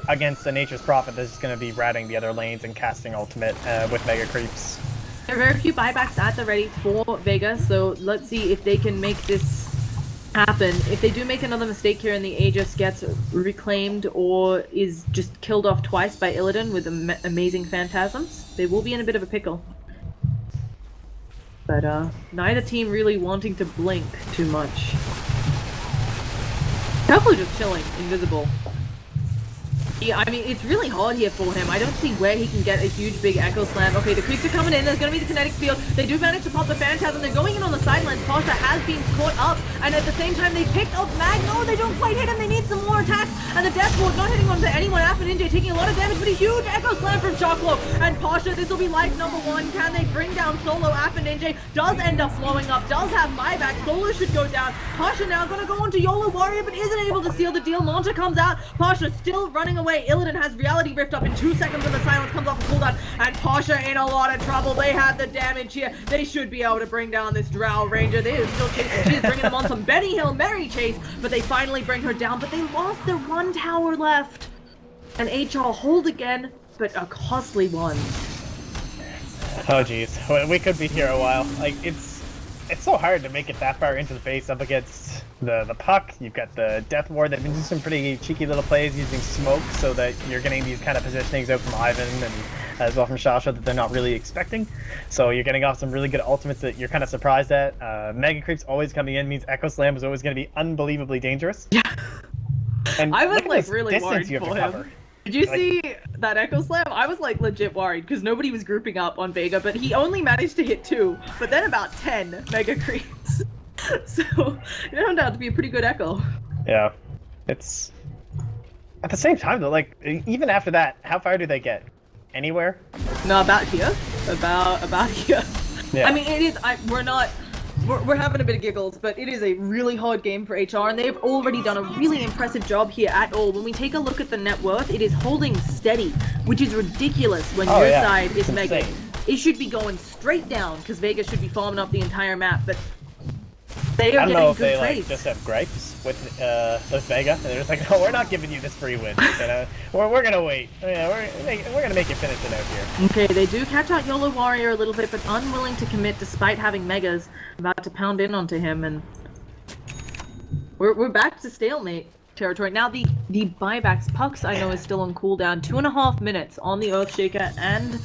against the Nature's Prophet that's just going to be ratting the other lanes and casting ultimate with Mega Creeps. There are very few buybacks at the ready for Vega, so let's see if they can make this happen. If they do make another mistake here and the Aegis gets reclaimed or is just killed off twice by Illidan with amazing phantasms, they will be in a bit of a pickle. But neither team really wanting to blink too much. Definitely just chilling, invisible. Yeah, I mean, it's really hard here for him. I don't see where he can get a huge big Echo Slam. Okay, the creeps are coming in. There's going to be the kinetic field. They do manage to pop the Phantasm. They're going in on the sidelines. Pasha has been caught up. And at the same time, they picked up Mag. No, they don't quite hit him. They need some more attacks. And the Death Ward not hitting onto anyone. Alpha Ninja taking a lot of damage, but a huge Echo Slam from Choclo. And Pasha, this will be life number 1. Can they bring down Solo? Alpha Ninja does end up flowing up. Does have buyback. Solo should go down. Pasha now going to go into YOLO Warrior, but isn't able to seal the deal. Monta comes out. Pasha still running away. Illidan has Reality Rift up in 2 seconds when the silence comes off a cooldown, and Pasha in a lot of trouble. They have the damage here. They should be able to bring down this Drow Ranger. They are still chasing. She's bringing them on some Benny Hill Merry chase, but they finally bring her down. But they lost their 1 tower left. And HR hold again, but a costly one. Oh geez, we could be here a while. Like, it's so hard to make it that far into the base up against the puck. You've got the Death Ward. They've been doing some pretty cheeky little plays using smoke so that you're getting these kind of positionings out from Ivan and as well from Shasha that they're not really expecting. So you're getting off some really good ultimates that you're kind of surprised at. Mega Creeps always coming in means Echo Slam is always going to be unbelievably dangerous. Yeah. And I was like really worried worried for him. Did you see that Echo Slam? I was like legit worried because nobody was grouping up on Vega, but he only managed to hit 2, but then about 10 Mega Creeps. So it turned out to be a pretty good Echo. Yeah, it's at the same time though. Like even after that, how far do they get? Anywhere? No, about here. About here. Yeah. I mean, it is. We're having a bit of giggles, but it is a really hard game for HR, and they've already done a really impressive job here at all. When we take a look at the net worth, it is holding steady, which is ridiculous when your side is Mega. It should be going straight down, because Vega should be farming up the entire map, but they are getting good trades. I don't know if they like, just have gripes with Vega, and they're just like, no, we're not giving you this free win. We're gonna wait. Yeah, we're gonna make you finish it out here. Okay, they do catch out YOLO Warrior a little bit, but unwilling to commit despite having Megas about to pound in onto him, and we're back to stalemate territory. Now the buybacks, Pucks I know is still on cooldown, 2.5 minutes on the Earthshaker and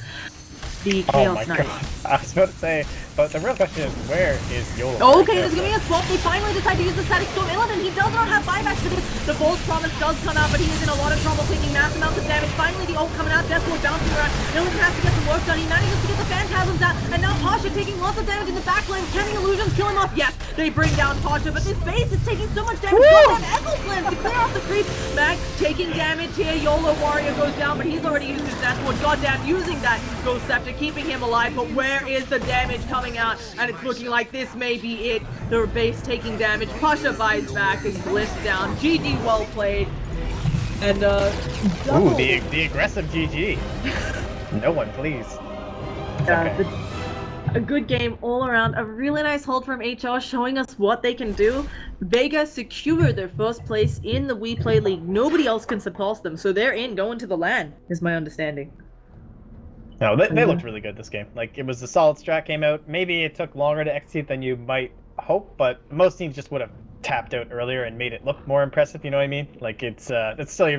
the Chaos Knight. God. I was about to say, but the real question is, where is YOLO? Oh, okay, there's gonna be a swap. They finally decide to use the static storm. Illidan, he does not have buybacks for this. The Bold Promise does come out, but he is in a lot of trouble, taking mass amounts of damage. Finally, the ult coming out. Deathward bouncing around. Illidan has to get some work done. He manages to get the Phantasms out, and now Pasha taking lots of damage in the backline. Can the Illusions kill him off? Yes, they bring down Pasha, but this base is taking so much damage. Goddamn Echo Slams to clear off the creep. Mag taking damage here. YOLO Warrior goes down, but he's already used his Deathward. Goddamn, using that Ghost Scepter, keeping him alive, but where is the damage coming out? And it's looking like this may be it. The base taking damage. Pasha buys back and Bliss down. GG, well played. And ooh, the aggressive GG. No one, please. Okay. A good game all around. A really nice hold from HR, showing us what they can do. Vega secure their first place in the WePlay League. Nobody else can surpass them, so they're in going to the LAN, is my understanding. No, they looked really good this game. Like, it was a solid strat came out. Maybe it took longer to execute than you might hope, but most teams just would have tapped out earlier and made it look more impressive, you know what I mean? Like, it's still your very